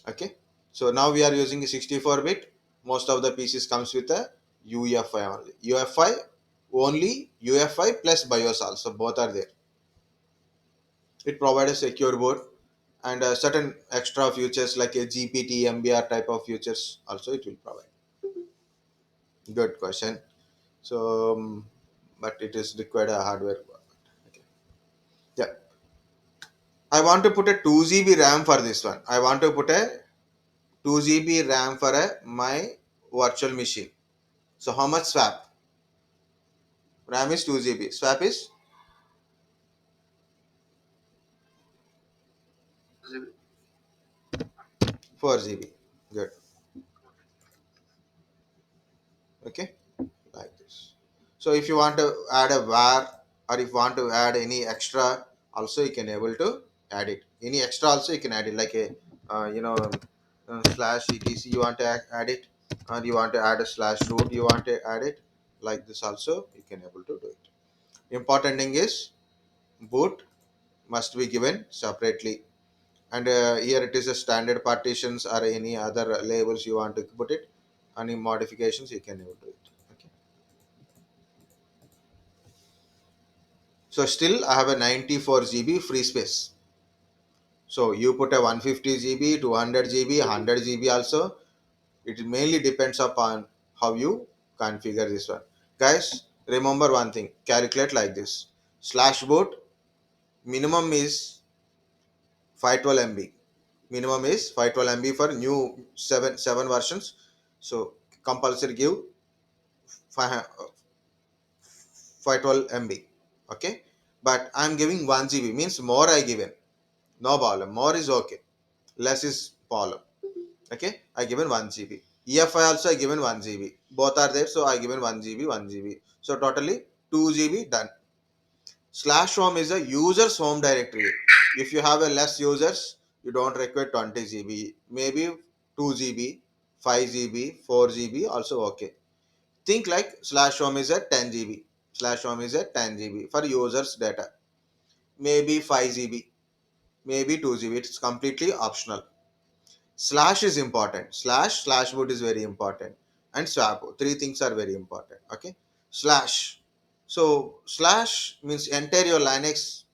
Okay, so now we are using a 64-bit. Most of the pieces comes with a UEFI only. UEFI only, UEFI plus BIOS also, both are there. It provides a secure boot and certain extra features like a GPT, MBR type of features also it will provide. Good question. So, but it is required a hardware. Okay. Yeah, I want to put a 2 GB RAM for this one. I want to put a 2 GB RAM for my virtual machine. So how much swap? RAM is 2 GB. Swap is 4 GB. Good. Okay, like this. So if you want to add a var or if you want to add any extra, also you can able to add it. Any extra also you can add it like a slash etc. You want to add it, or you want to add a slash root. You want to add it like this also you can able to do it. Important thing is boot must be given separately, and here it is a standard partitions or any other labels you want to put it. Any modifications you can able to do it. Okay. So still I have a 94 GB free space. So you put a 150 GB, 200 GB, 100 GB also. It mainly depends upon how you configure this one. Guys, remember one thing, calculate like this. Slash boot minimum is 512 MB. Minimum is 512 MB for new 7 versions. So compulsory give 512 MB. Okay. But I'm giving 1 GB means more I given. No problem. More is okay. Less is problem. Okay. I given 1 GB. EFI also I given 1 GB. Both are there. So I given 1 GB, 1 GB. So totally 2 GB done. Slash home is a user's home directory. If you have a less users, you don't require 20 GB. Maybe 2 GB, 5 GB, 4 GB also okay. Think like slash home is a 10 GB. Slash home is a 10 GB for users data. Maybe 5 GB, maybe 2 GB. It's completely optional. Slash is important. Slash boot is very important. And swap. Three things are very important. Okay. Slash. So slash means enter your Linux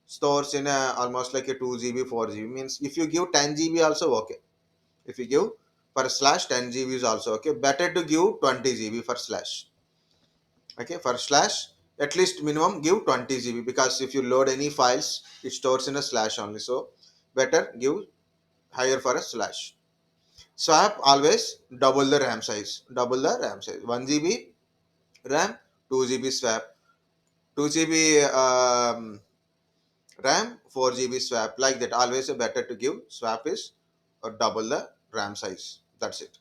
stores in a almost like a 2 GB, 4 GB. Means if you give 10 GB also okay. If you give for slash 10 GB is also okay. Better to give 20 GB for slash. Okay, for slash at least minimum give 20 GB because if you load any files it stores in a slash only. So better give higher for a slash. Swap always double the RAM size. Double the RAM size. 1 GB RAM, 2 GB swap. 2 GB RAM, 4 GB swap. Like that. Always a better to give. Swap is double the RAM size. That's it.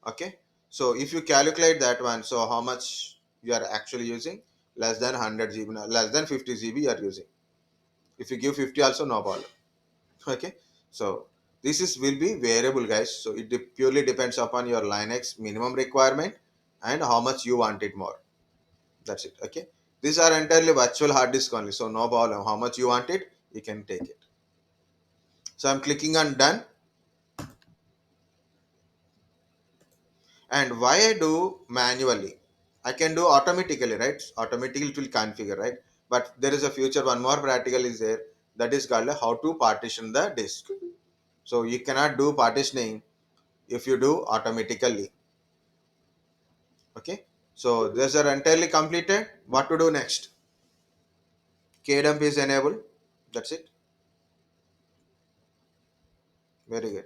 Okay. So if you calculate that one, so how much you are actually using? Less than 100 GB, less than 50 GB you are using. If you give 50 also no problem. Okay. So this is will be variable guys. So it purely depends upon your Linux minimum requirement and how much you want it more. That's it. Okay. These are entirely virtual hard disk only. So no problem. How much you want it, you can take it. So I'm clicking on done. And why I do manually? I can do automatically, right? Automatically it will configure, right? But there is a future, one more practical is there, that is called how to partition the disk. So you cannot do partitioning if you do automatically. Okay. So these are entirely completed. What to do next? KDump is enabled. That's it. Very good.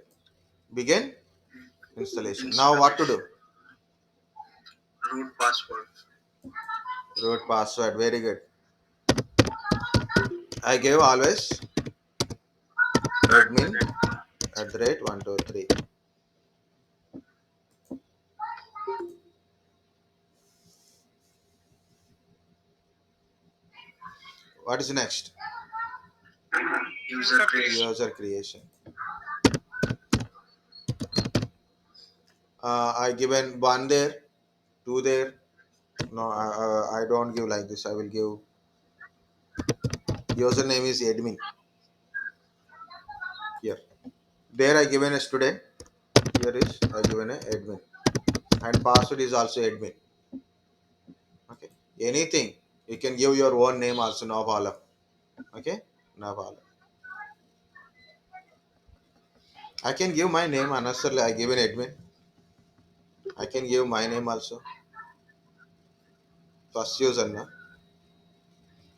Begin installation. Now what to do? Installation. Root password. Root password. Very good. I gave always At the admin rate. at the rate 123. What is next? User creation. User creation. I given one there, two there. No, I don't give like this. I will give username is admin here. There I given a student. Here is I given a admin and password is also admin. Okay. Anything you can give your own name also no problem. Okay. No problem. I can give my name unnecessarily. I given admin. I can give my name also. First user na.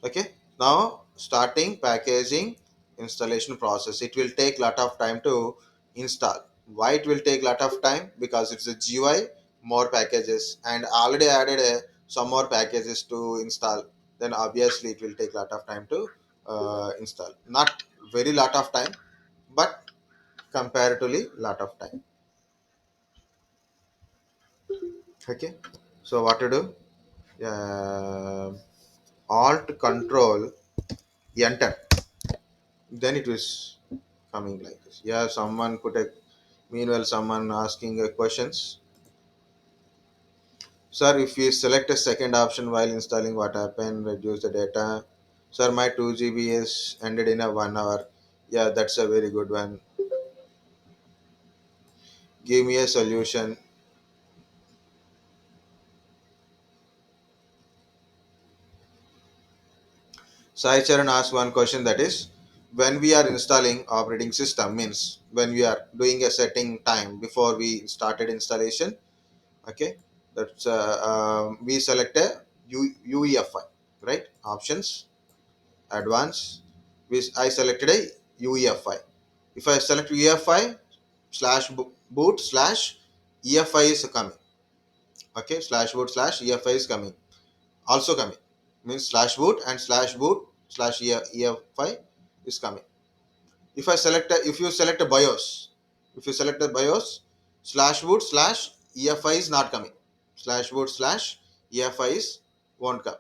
Okay. Now starting packaging installation process, it will take lot of time to install. Why it will take lot of time? Because it's a GUI, more packages, and already added some more packages to install. Then obviously it will take lot of time to install. Not very lot of time, but comparatively lot of time. Okay. So what to do? Alt Control Enter. Then it was coming like this. Yeah, someone put a meanwhile someone asking questions. Sir, if we select a second option while installing, what happened? Reduce the data. Sir, my 2 GB is ended in a 1 hour. Yeah, that's a very good one. Give me a solution. Sai Charan asked one question, that is, when we are installing operating system, means when we are doing a setting time before we started installation. Okay, that's we select a UEFI, right? Options, advanced. I selected a UEFI. If I select UEFI slash boot slash EFI is coming. Okay, slash boot slash EFI is coming, also coming, means slash boot and slash boot slash EFI is coming. If you select a BIOS, if you select a BIOS, slash boot slash EFI is not coming. Slash boot slash EFI is won't come.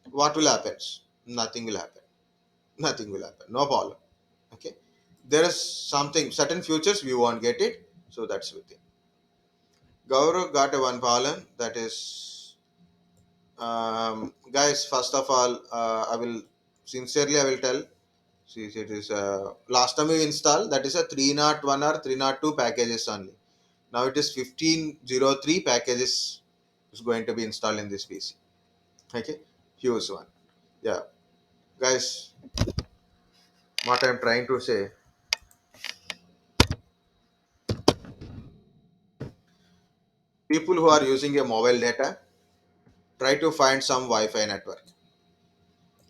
What will happen? Nothing will happen. Nothing will happen. No problem. Okay. There is something, certain futures we won't get it. So that's the thing. Gaurav got a one problem, that is, guys, first of all, I will tell. See, it is last time we installed, that is a 301 or 302 packages only. Now it is 1503 packages is going to be installed in this PC. Okay, huge one. Yeah, guys, what I'm trying to say, people who are using a mobile data, try to find some Wi-Fi network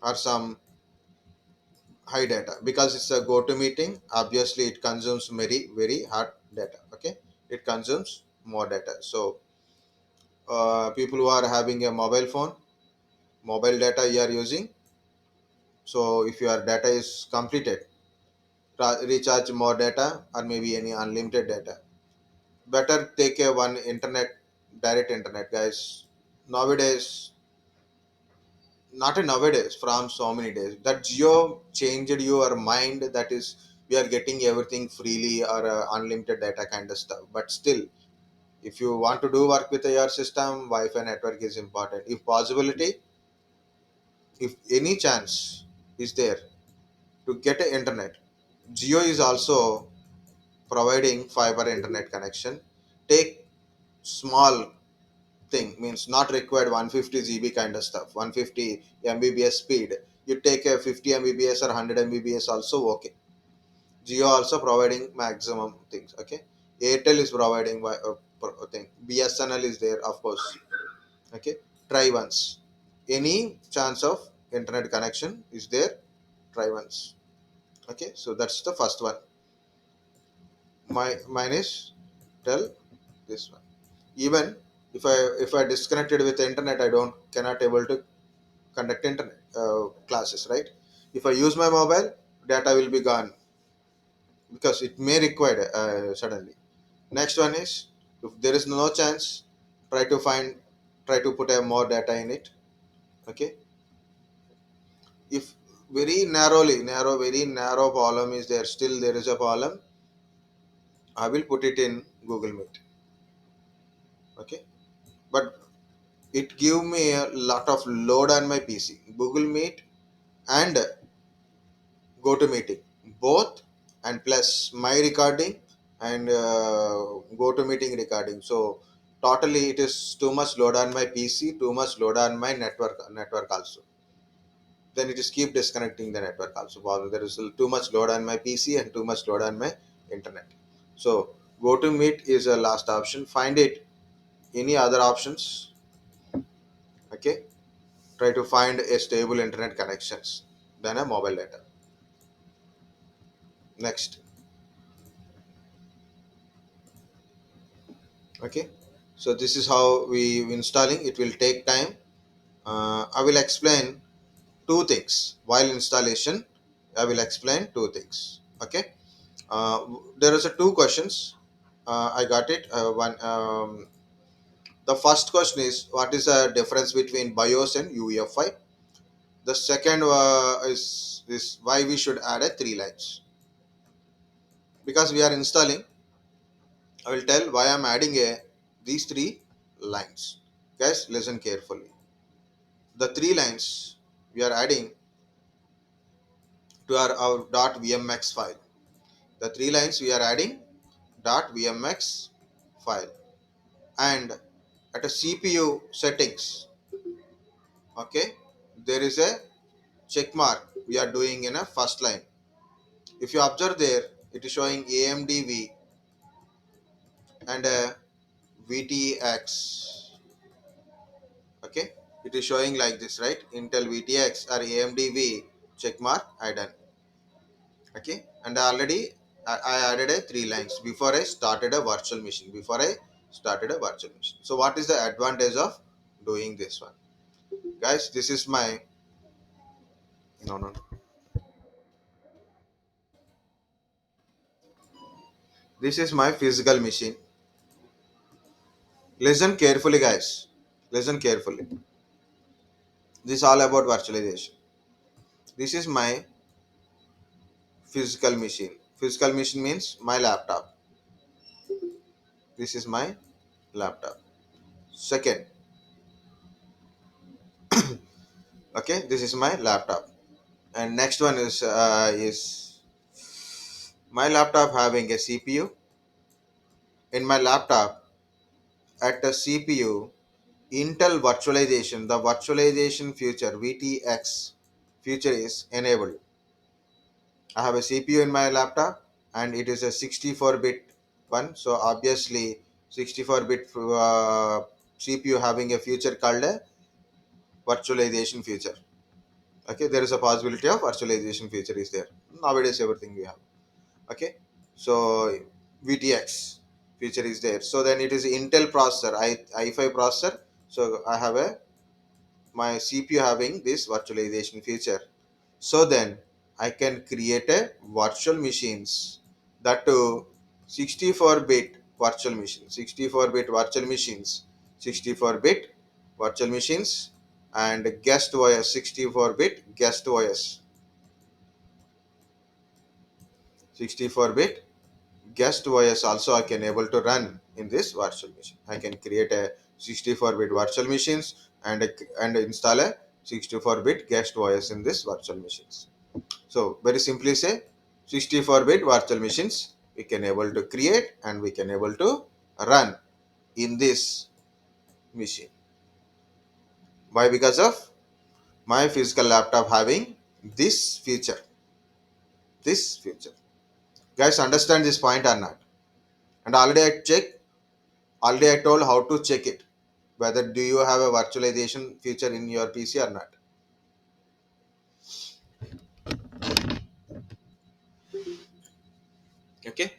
or some high data, because it's a go-to meeting. Obviously, it consumes very hard data. Okay, it consumes more data. So people who are having a mobile phone, mobile data you are using, so if your data is completed, recharge more data or maybe any unlimited data. Better take a one internet, direct internet, guys. Nowadays, not a nowadays, from so many days, that Geo changed your mind. That is, we are getting everything freely or unlimited data kind of stuff. But still, if you want to do work with your system, Wi-Fi network is important. If possibility, if any chance is there to get a internet, Geo is also providing fiber internet connection. Take small thing, means not required 150 GB kind of stuff, 150 Mbps speed. You take a 50 Mbps or 100 Mbps also okay. Geo also providing maximum things. Okay, Airtel is providing thing. BSNL is there, of course. Okay, try once. Any chance of internet connection is there, try once. Okay, so that's the first one. Mine is tell this one. Even if I disconnected with the internet, I don't cannot able to conduct internet classes, right? If I use my mobile, data will be gone, because it may require suddenly. Next one is, if there is no chance, try to find, try to put a more data in it. Okay, if very narrow problem is there, still there is a problem, I will put it in Google Meet. Okay, but it give me a lot of load on my PC. Google Meet and GoToMeeting, both, and plus my recording and GoToMeeting recording. So totally it is too much load on my PC, too much load on my network also. Then it is keep disconnecting the network also. While there is too much load on my PC and too much load on my internet. So GoToMeet is a last option. Find it. Any other options? Okay. Try to find a stable internet connections than a mobile data. Next. Okay, so this is how we installing. It will take time. I will explain two things while installation. I will explain two things. Okay, there is a two questions. I got it. One The first question is, what is the difference between BIOS and UEFI? The second is why we should add a three lines. Because we are installing, I will tell why I'm adding a these three lines. Guys, listen carefully. The three lines we are adding to our .vmx file. The three lines we are adding .vmx file, and at a CPU settings, okay, there is a check mark we are doing in a first line. If you observe there, it is showing AMD and VTX. Okay, it is showing like this, right? Intel VTX or AMD check mark I done. Okay, and I added a three lines before I started a virtual machine. Before I started a virtual machine. So what is the advantage of doing this one, guys? This is my no. This is my physical machine. Listen carefully, guys. Listen carefully. This is all about virtualization. This is my physical machine. Physical machine means my laptop. This is my laptop. Second, okay, this is my laptop. And next one is my laptop having a CPU. In my laptop, at the CPU, Intel virtualization, the virtualization feature VTX feature is enabled. I have a CPU in my laptop and it is a 64-bit one. So obviously 64-bit CPU having a feature called a virtualization feature. Okay, there is a possibility of virtualization feature is there. Nowadays everything we have. Okay, so VTX feature is there. So then it is Intel processor, i5 processor. So I have a my CPU having this virtualization feature. So then I can create a virtual machines, that to 64-bit virtual machine, 64-bit virtual machines, 64-bit virtual machines, and guest OS, 64-bit guest OS, 64-bit guest OS also I can able to run in this virtual machine. I can create a 64-bit virtual machines and install a 64-bit guest OS in this virtual machines. So very simply say 64-bit virtual machines we can able to create and we can able to run in this machine. Why? Because of my physical laptop having this feature. This feature. Guys, understand this point or not? And already I told how to check it. Whether do you have a virtualization feature in your PC or not. Okay.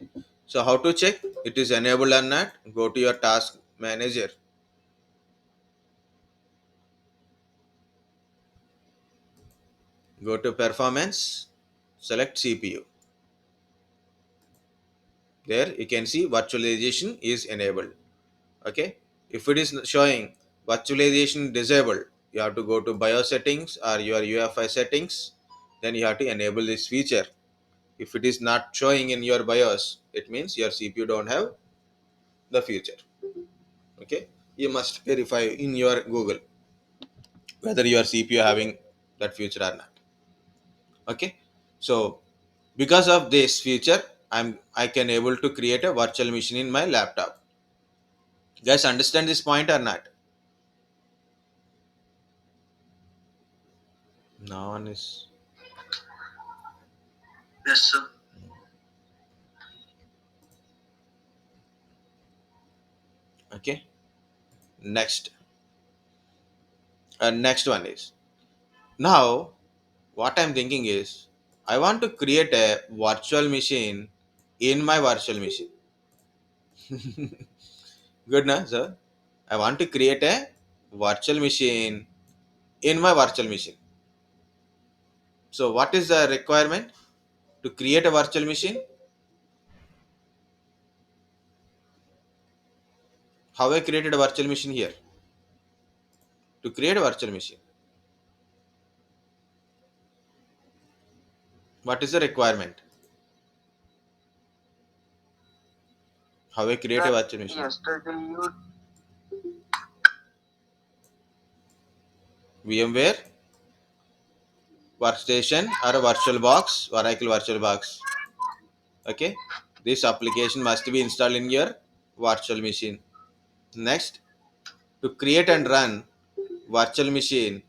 So how to check it is enabled or not? Go to your task manager. Go to performance, select CPU. There you can see virtualization is enabled. Okay. If it is showing virtualization disabled, you have to go to BIOS settings or your UEFI settings. Then you have to enable this feature. If it is not showing in your BIOS, it means your CPU don't have the feature. Okay. You must verify in your Google whether your CPU having that feature or not. Okay. So because of this feature, I can able to create a virtual machine in my laptop. Guys, understand this point or not? No one is. Yes, sir. Okay. Next. Next one is now what I'm thinking is I want to create a virtual machine in my virtual machine. Good, na, sir? I want to create a virtual machine in my virtual machine. So, what is the requirement to create a virtual machine? How I created a virtual machine here? To create a virtual machine, what is the requirement? How I create a That virtual machine? yesterday you VMware workstation or a virtual box, Oracle virtual box. Okay, this application must be installed in your virtual machine. Next, to create and run virtual machine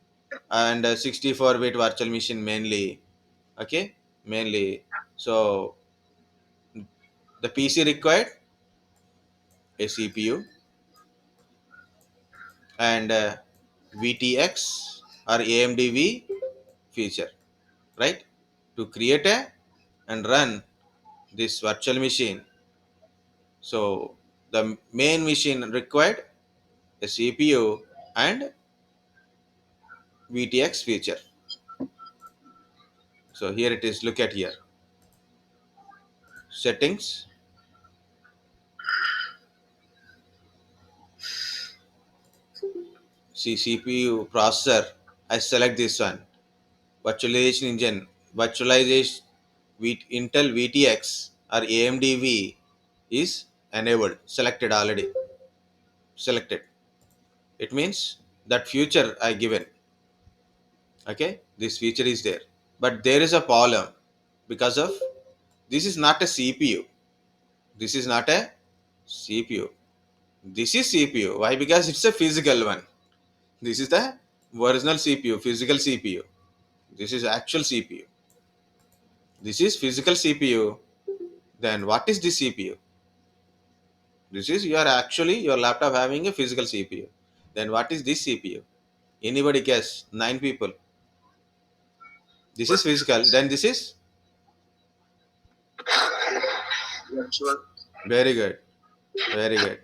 and 64-bit virtual machine mainly. Okay, mainly So the PC required a CPU and VTX or AMDV feature, right? To create a and run this virtual machine. So the main machine required a CPU and VTX feature. So here it is. Look at here. Settings. See CPU processor. I select this one. Virtualization engine. Virtualization with Intel VTX or AMD is enabled. Selected already. Selected. It means that feature I given. Okay, this feature is there, but there is a problem because of this is not a CPU. This is not a CPU. This is CPU. Why? Because it's a physical one. This is the original CPU, physical CPU. This is actual CPU. This is physical CPU. Then what is this CPU? This is your laptop having a physical CPU. Then what is this CPU? Anybody guess? 9 people. This is physical. Then this is virtual. very good. Very good.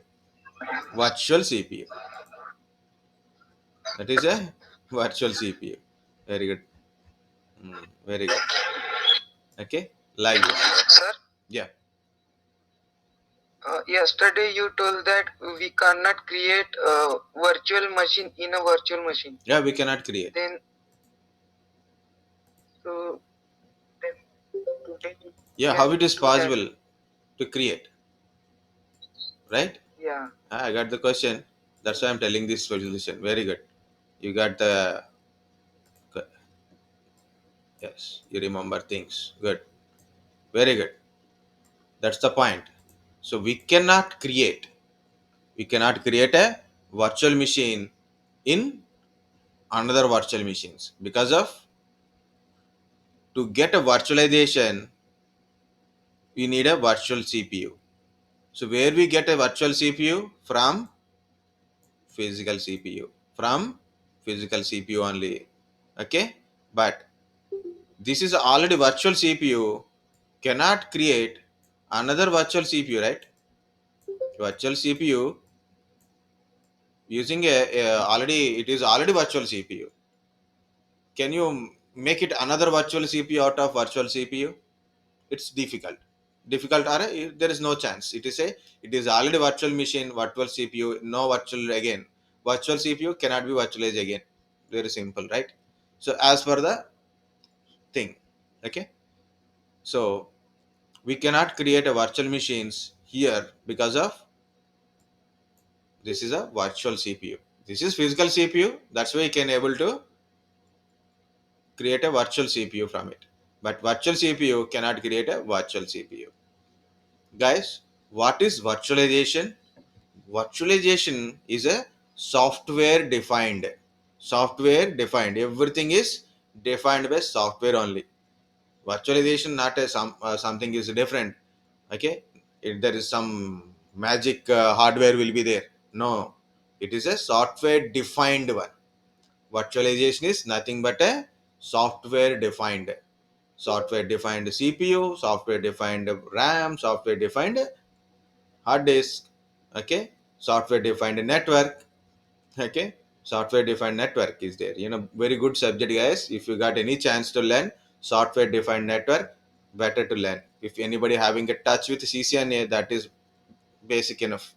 Virtual CPU. That is a virtual CPU. Very good. Very good. Okay. Like this. Sir, Yeah. yesterday you told that we cannot create a virtual machine in a virtual machine. Yeah, we cannot create. Then, so then today Yeah, can how it we is do that? possible to create? Right? Yeah. I got the question. That's why I'm telling this solution. Very good. You got the yes. You remember things. Good. Very good. That's the point. So we cannot create. We cannot create a virtual machine in another virtual machines because of to get a virtualization we need a virtual CPU. So where we get a virtual CPU from physical CPU from physical CPU only. Okay, but this is already virtual CPU cannot create another virtual CPU, right? Virtual CPU using a already it is already virtual CPU. Can you make it another virtual CPU out of virtual CPU? It's difficult or there is no chance. It is already virtual machine, virtual CPU, no virtual again. Virtual CPU cannot be virtualized again. Very simple, right? So as per the thing, okay, so we cannot create a virtual machines here because of this is a virtual CPU. This is physical CPU. That's why you can able to create a virtual CPU from it, but virtual CPU cannot create a virtual CPU. Guys, what is virtualization? Virtualization is a software defined. Software defined. Everything is defined by software only. Virtualization not a something is different. Okay, there is some magic hardware will be there. No, it is a software defined one. Virtualization is nothing but a software defined. Software defined CPU, software defined RAM, software defined hard disk. Okay, software defined network. Okay, software defined network is there. Very good subject, guys. If you got any chance to learn software defined network, better to learn. If anybody having a touch with CCNA, that is basic enough.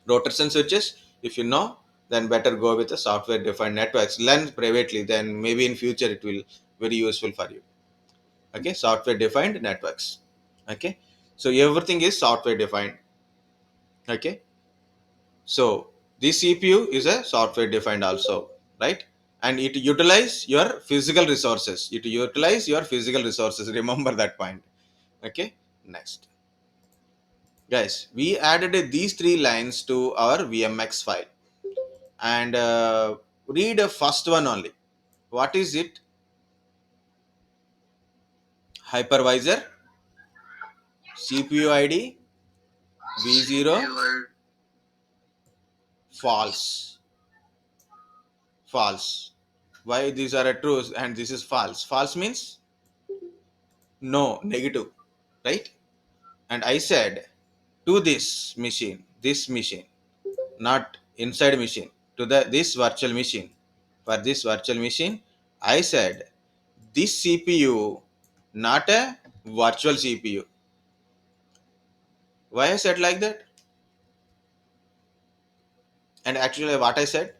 Routers and switches, if you know, then better go with the software defined networks. Learn privately, then maybe in future it will very useful for you. Okay, software defined networks. Okay, so everything is software defined. Okay, so this CPU is a software defined also, right? And it utilize your physical resources. It utilize your physical resources. Remember that point. Okay. Next, guys, we added these three lines to our VMX file and read a first one only. What is it? Hypervisor CPU ID V0 CPU false. False. Why these are a true and this is false? False means no, negative, right? And I said to this machine, not inside machine, to the this virtual machine. For this virtual machine, I said this CPU, not a virtual CPU. Why I said like that? And actually, what I said,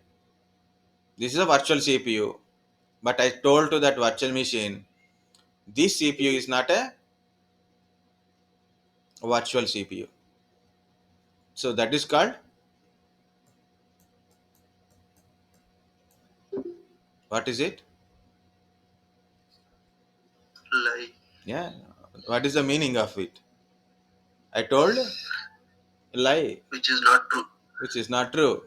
this is a virtual CPU, but I told to that virtual machine, this CPU is not a virtual CPU. So that is called, what is it? lie, Yeah. What is the meaning of it? I told a lie, which is not true. which is not true.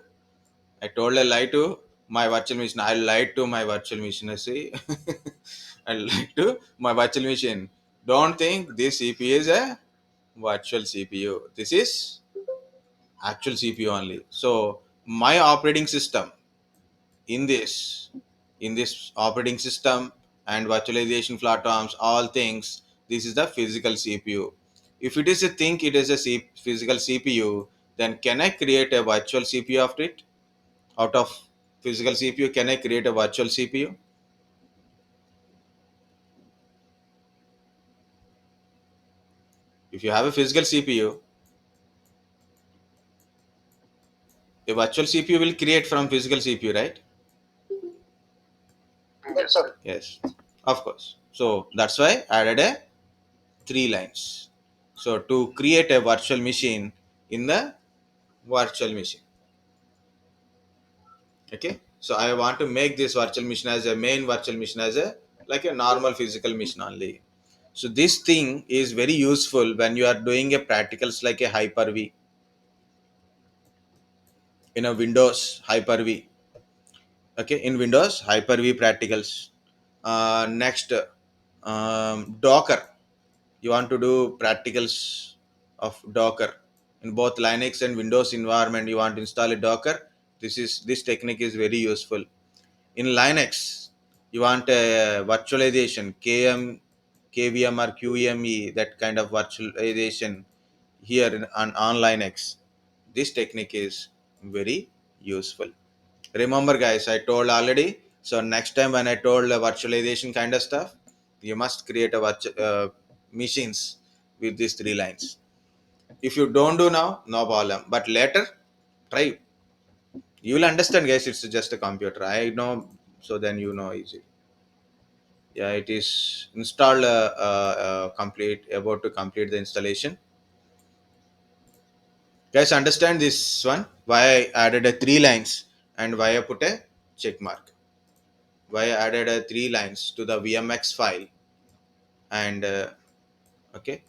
I told a lie to my virtual machine. I lied to my virtual machine. I see. I lied to my virtual machine. Don't think this CPU is a virtual CPU. This is actual CPU only. So my operating system in this operating system and virtualization platforms, all things, this is the physical CPU. If it is a think it is a physical CPU, then can I create a virtual CPU of it? Out of physical CPU, can I create a virtual CPU? If you have a physical CPU, a virtual CPU will create from physical CPU, right? Yes, sir. Yes, of course. So that's why I added a three lines. So to create a virtual machine in the virtual machine. Okay. So I want to make this virtual machine as a main virtual machine as a like a normal physical machine only. So this thing is very useful when you are doing a practicals like a Hyper-V in a Windows Hyper-V. Okay, in Windows Hyper-V practicals. Next, Docker. You want to do practicals of Docker in both Linux and Windows environment. You want to install a Docker. This technique is very useful. In Linux, you want a virtualization, KVM or QEME, that kind of virtualization here on Linux. This technique is very useful. Remember, guys, I told already. So next time when I told virtualization kind of stuff, you must create a machines with these three lines. If you don't do now, no problem. But later, try. You will understand, guys. It's just a computer. I know. So then you know easy. Yeah, it is installed. Complete. About to complete the installation. Guys, understand this one. Why I added a three lines and why I put a check mark. Why I added a three lines to the VMX file and okay,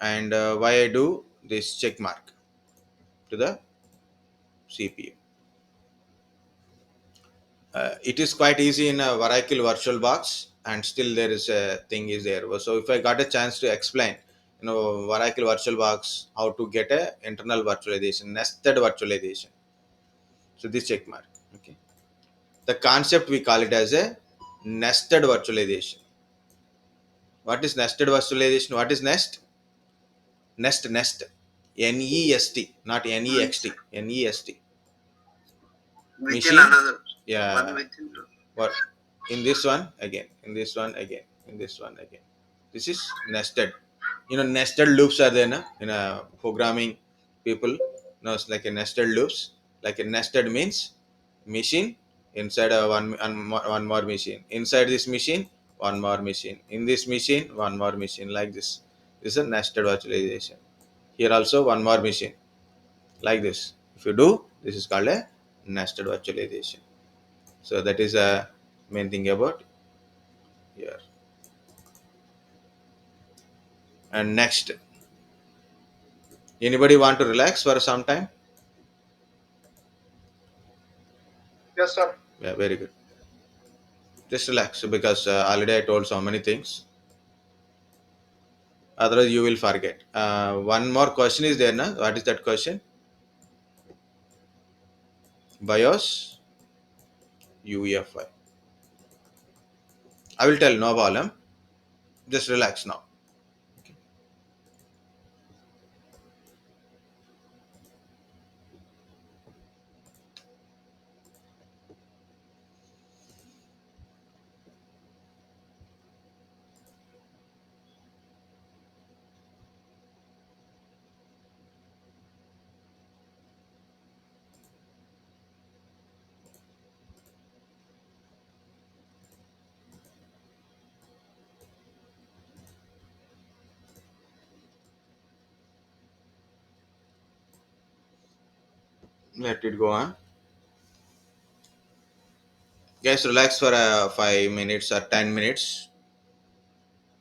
and why I do this check mark to the CPU. It is quite easy in a Oracle VirtualBox, and still there is a thing is there. So if I got a chance to explain, Oracle VirtualBox how to get a internal virtualization, nested virtualization. So this check mark. Okay, the concept we call it as a nested virtualization. What is nested virtualization? What is nest? Nest. Nest, not next. Nest. Within Machine. another, one Yeah. within two. What? In this one again. In this one again. In this one again. This is nested. Nested loops are there, na? In a programming people. No, it's like a nested loops. Like a nested means machine inside a one more machine. Inside this machine, one more machine. In this machine, one more machine. Like this. This is a nested virtualization. Here also one more machine like this. If you do, this is called a nested virtualization. So that is a main thing about here. And next, anybody want to relax for some time? Yes, sir. Yeah, very good. Just relax because already I told so many things. Otherwise you will forget. One more question is there na? What is that question? BIOS UEFI. I will tell, no problem. Just relax now. Let it go on. Guys, relax for 5 minutes or 10 minutes,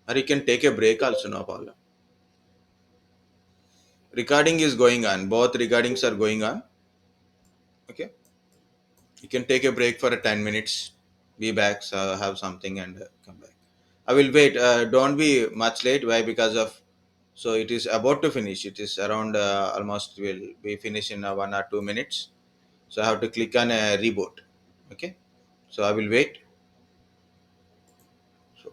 or you can take a break also, no problem. Recording is going on. Both recordings are going on. Okay, you can take a break for 10 minutes. Be back, so have something, and come back. I will wait. Don't be much late. Why? Because of, so it is about to finish. It is around almost will be finished in 1 or 2 minutes. So I have to click on a reboot. Okay. So I will wait. So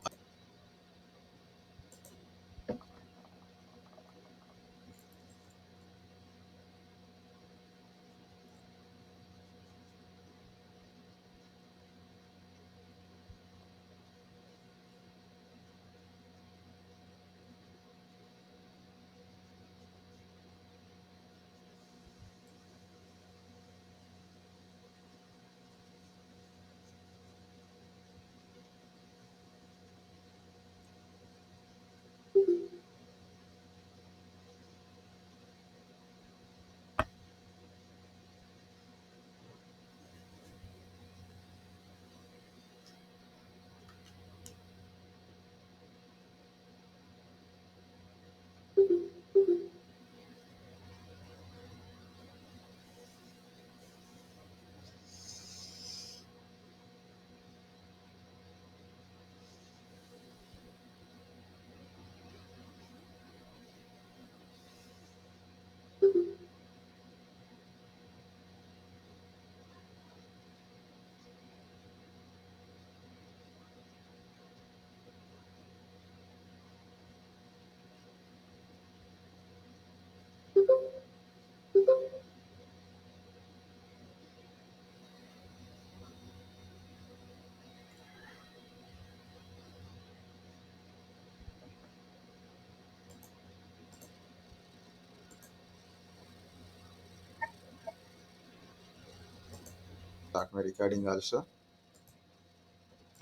start my recording also.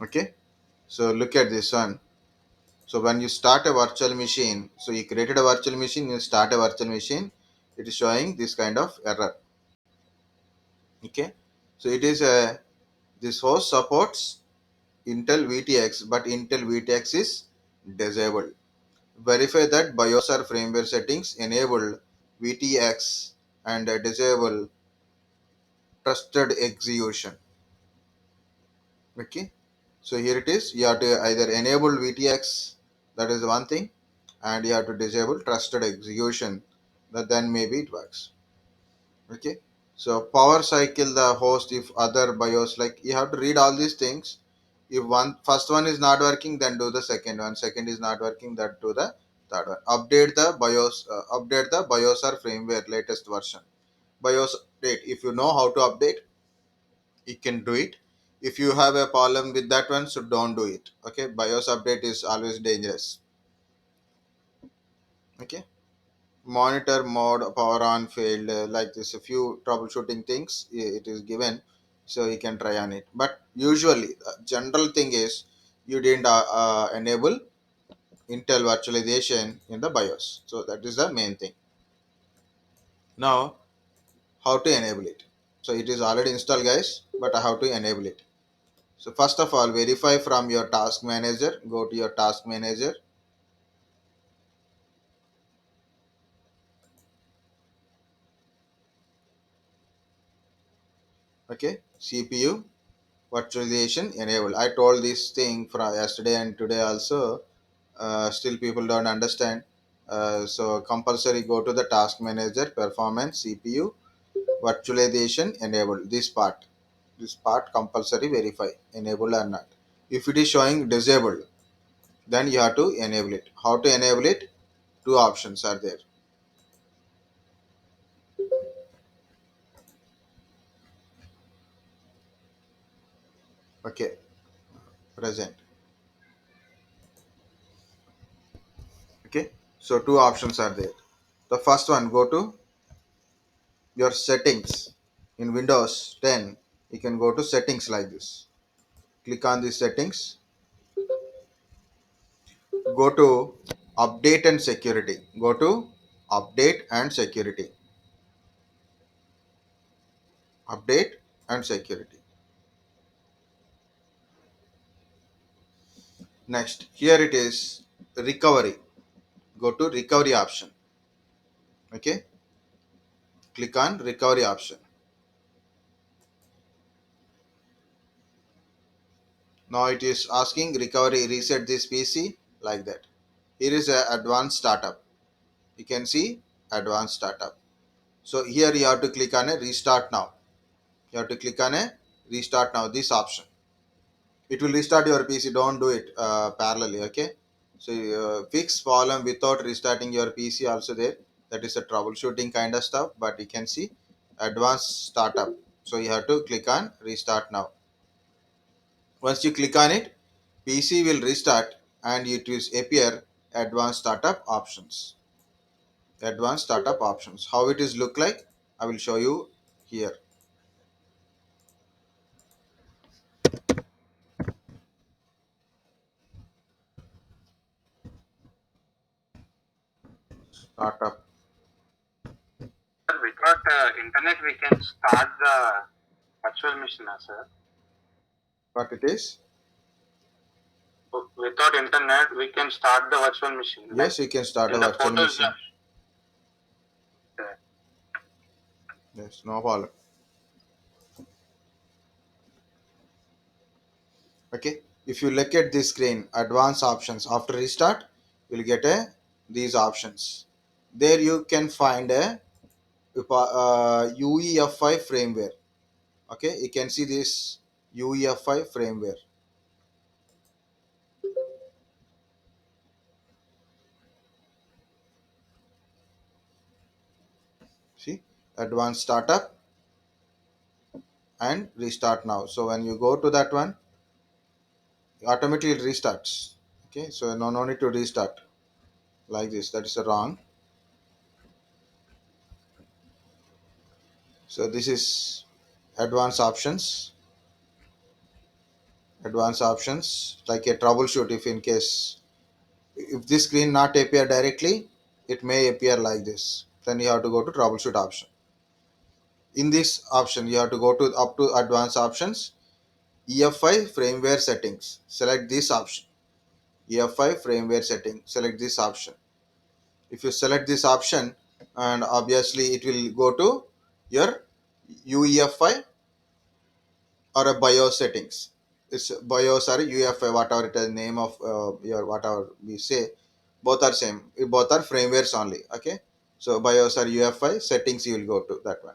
Okay. So look at this one. So when you start a virtual machine, so you created a virtual machine, you start a virtual machine, it is showing this kind of error. Okay. So it is a, this host supports Intel VTX, but Intel VTX is disabled. Verify that BIOS or firmware settings enable VTX and disable trusted execution. Okay. So here it is. You have to either enable VTX, that is one thing, and you have to disable trusted execution. That then maybe it works. Okay. So power cycle the host if other BIOS, like you have to read all these things. If one first one is not working, then do the second one. Second is not working, that do the third one. Update the BIOS. Update the BIOS or firmware latest version. BIOS update. If you know how to update, you can do it. If you have a problem with that one, so don't do it. Okay, BIOS update is always dangerous. Okay, monitor mode power on failed, like this a few troubleshooting things it is given, so you can try on it. But usually the general thing is you didn't enable Intel virtualization in the BIOS, so that is the main thing. Now how to enable it? So it is already installed, guys, but how to enable it? So first of all, verify from your task manager. Go to your task manager. Okay, CPU virtualization enable. I told this thing from yesterday and today also. Still people don't understand. So compulsory go to the task manager, performance, CPU, virtualization, enable this part compulsory verify enable or not. If it is showing disabled, then you have to enable it. How to enable it? Two options are there. Okay, present. Okay, so two options are there. The first one, go to your settings. In Windows 10, you can go to settings like this. Click on the settings. Go to update and security. Go to update and security. Update and security. Next, here it is recovery. Go to recovery option. Okay, click on recovery option. Now it is asking recovery reset this PC like that. Here is a advanced startup. You can see advanced startup. So here you have to click on a restart now. You have to click on a restart now, this option. It will restart your PC. Don't do it parallelly. Okay, so fix problem without restarting your PC also there. That is a troubleshooting kind of stuff, but you can see advanced startup. So you have to click on restart now. Once you click on it, PC will restart and it will appear advanced startup options. Advanced startup options. How it is look like, I will show you here. Startup. Sir, without internet, we can start the virtual machine, sir. What it is? Without internet, we can start the virtual machine. Like Yes, you can start in a the virtual photos, machine. Yes, no problem. Okay. If you look at this screen, advanced options after restart, you'll get a these options. There you can find a UEFI firmware. Okay, you can see this UEFI firmware. See, advanced startup and restart now. So when you go to that one, automatically it restarts. Okay, so no need to restart like this. That is a wrong. So this is advanced options. Advanced options like a troubleshoot if in case if this screen not appear directly, it may appear like this. Then you have to go to troubleshoot option. In this option, you have to go to up to advanced options. EFI firmware settings. Select this option. EFI firmware setting. Select this option. If you select this option, and obviously it will go to your UEFI or a BIOS settings. It's BIOS or UEFI, whatever it is name of your whatever we say, both are same. Both are firmwares only. Okay, so BIOS or UEFI settings you will go to that one.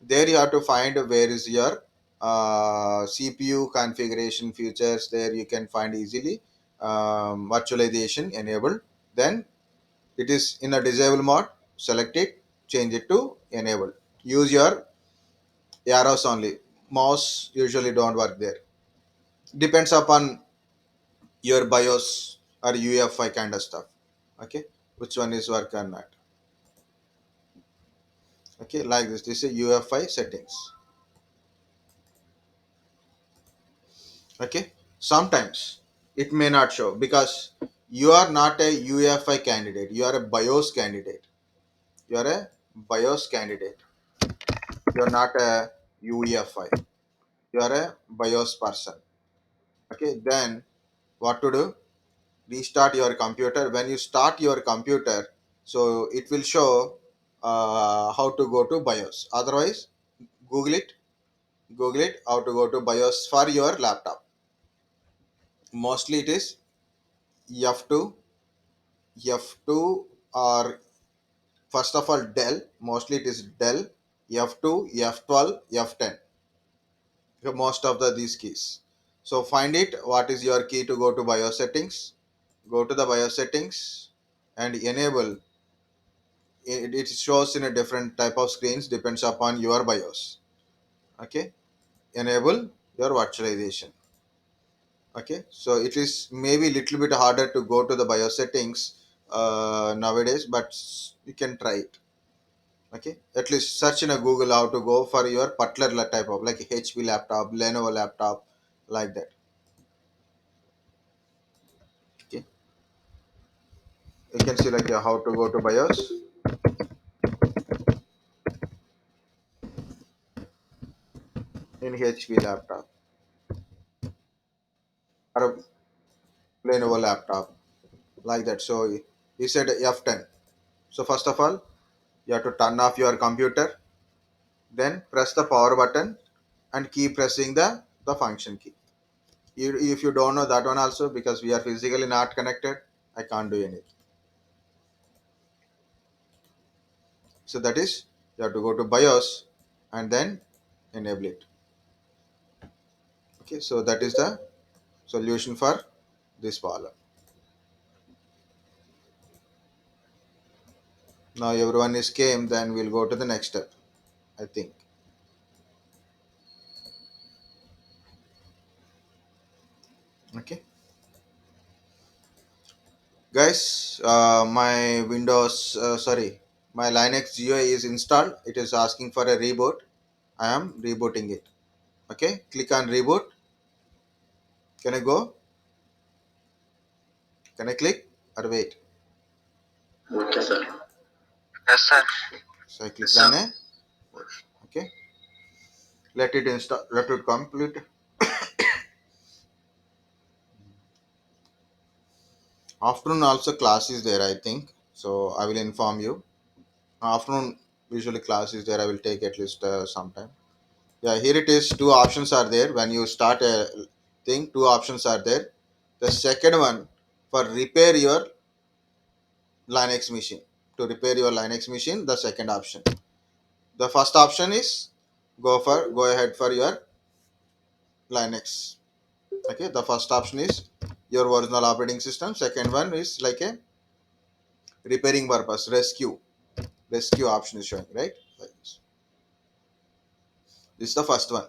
There you have to find where is your CPU configuration features. There you can find easily virtualization enabled. Then it is in a disable mode. Select it, change it to enable. Use your arrows only. Mouse usually don't work there. Depends upon your BIOS or UEFI kind of stuff. Okay, which one is work or not. Okay, like this. This is UEFI settings. Okay, sometimes it may not show because you are not a UEFI candidate. You are a BIOS candidate. You are a BIOS candidate. You are not a UEFI. You are a BIOS person. Okay, then what to do? Restart your computer. When you start your computer, so it will show how to go to BIOS. Otherwise, google it. Google it how to go to BIOS for your laptop. Mostly it is F2. F2 or first of all Dell, mostly it is Dell, F2, F12, F10. Most of these keys. So find it. What is your key to go to BIOS settings? Go to the BIOS settings and enable. It shows in a different type of screens depends upon your BIOS. Okay, enable your virtualization. Okay, so it is maybe little bit harder to go to the BIOS settings nowadays, but you can try it. Okay, at least search in a Google how to go for your particular type of like HP laptop, Lenovo laptop, like that. Okay, you can see like how to go to BIOS in HP laptop or a Lenovo laptop, like that. So he said F10. So first of all, you have to turn off your computer, then press the power button and keep pressing the function key. If you don't know that one also, because we are physically not connected, I can't do anything. So that is, you have to go to BIOS and then enable it. Okay, so that is the solution for this problem. Now everyone is came, then we'll go to the next step, I think. Okay, guys, my Windows, sorry, my Linux GUI is installed. It is asking for a reboot. I am rebooting it. Okay, click on reboot. Can I go? Can I click or wait? Okay, sir. Yes, sir. So I click on a. Okay, let it install. Let it complete. Afternoon also class is there, I think. So I will inform you. Afternoon usually class is there. I will take at least some time. Yeah, here it is. Two options are there. When you start a thing, two options are there. The second one for repair your Linux machine. To repair your Linux machine, the second option. The first option is go ahead for your Linux. Okay, the first option is your original operating system. Second one is like a repairing purpose, rescue option is showing, right? Like this. This is the first one.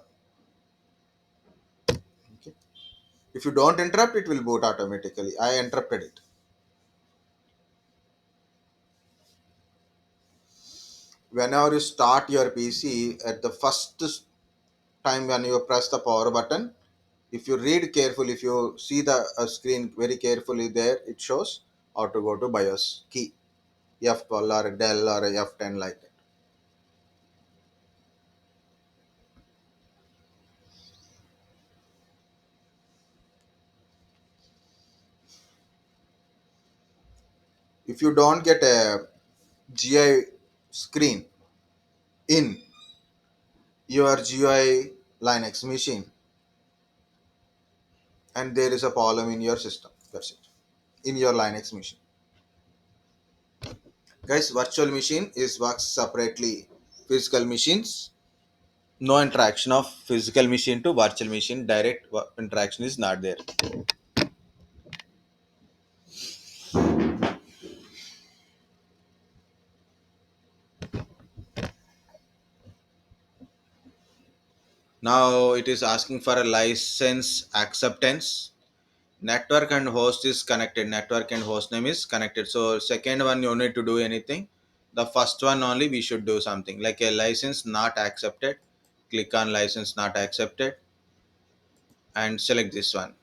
Okay. If you don't interrupt, it will boot automatically. I interrupted it. Whenever you start your PC, at the first time when you press the power button, if you read carefully, if you see the screen very carefully there, it shows how to go to BIOS key, F12 or Dell or F10, like that. If you don't get a GI screen in your GUI Linux machine, and there is a problem in your system, that's it, in your Linux machine. Guys, virtual machine is works separately. Physical machines, no interaction of physical machine to virtual machine. Direct interaction is not there. Now it is asking for a license acceptance. Network and host is connected. Network and host name is connected. So second one you need to do anything. The first one only we should do something like a license not accepted. Click on license not accepted and select this one.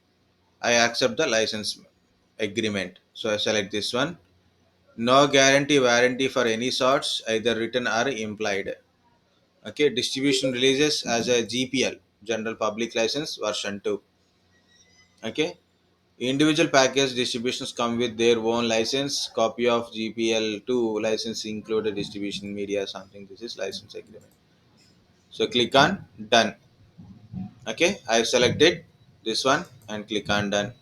I accept the license agreement. So I select this one. No guarantee warranty for any sorts, either written or implied. Okay, distribution releases as a GPL, General Public License version 2. Okay, individual package distributions come with their own license. Copy of GPL2 license included distribution media something. This is license agreement. So click on done. Okay, I selected this one and click on done.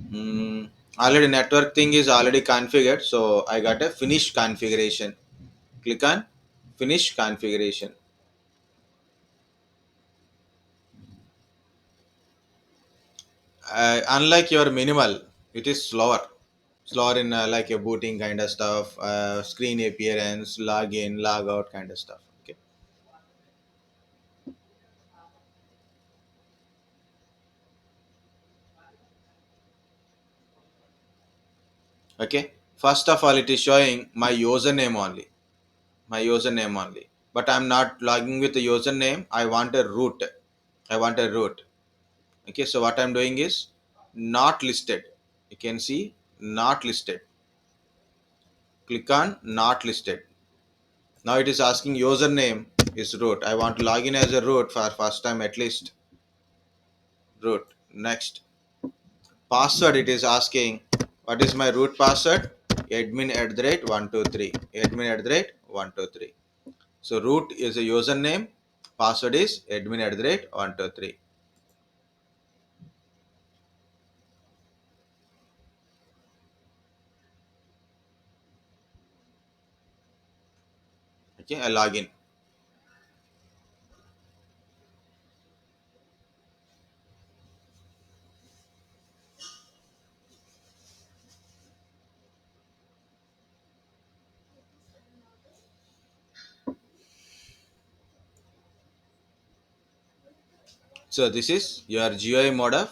Hmm. Already network thing is already configured, so I got a finish configuration. Click on finish configuration. Unlike your minimal, it is slower in like a booting kind of stuff, screen appearance, login, log out kind of stuff. Okay. Okay. First of all, it is showing my username only. My username only. But I'm not logging with the username. I want a root. I want a root. Okay. So what I'm doing is not listed. You can see not listed. Click on not listed. Now it is asking username is root. I want to log in as a root for first time at least. Root. Next. Password, it is asking what is my root password? Admin at the rate 123. Admin at the rate 123. So root is a username. Password is admin at the rate 123. Okay, I log in. So this is your GUI mode of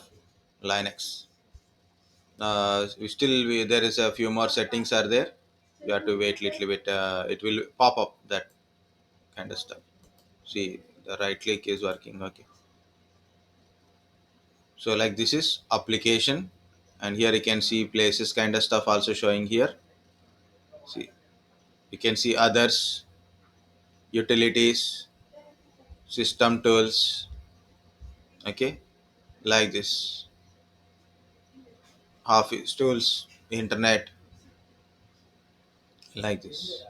Linux. There is a few more settings are there. You have to wait little bit. It will pop up that kind of stuff. See, the right click is working. Okay. So like this is application, and here you can see places kind of stuff also showing here. See, you can see others, utilities, system tools. Okay, like this, office tools, internet, like this.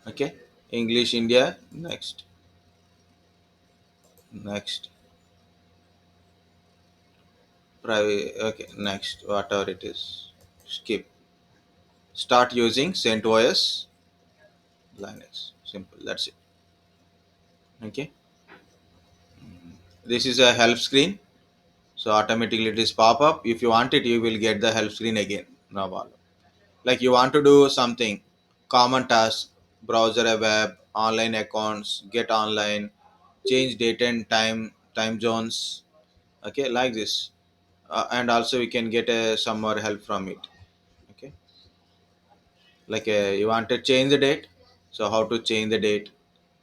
Okay, English India. Next, next, private. Okay, next, whatever it is, skip. Start using CentOS Linux. Simple. That's it. Okay, this is a help screen. So automatically it is pop up. If you want it, you will get the help screen again. No problem. Like you want to do something, common task, browser a web, online accounts, get online, change date and time zones. Okay, like this. And also we can get some more help from it. Okay, like you want to change the date. So how to change the date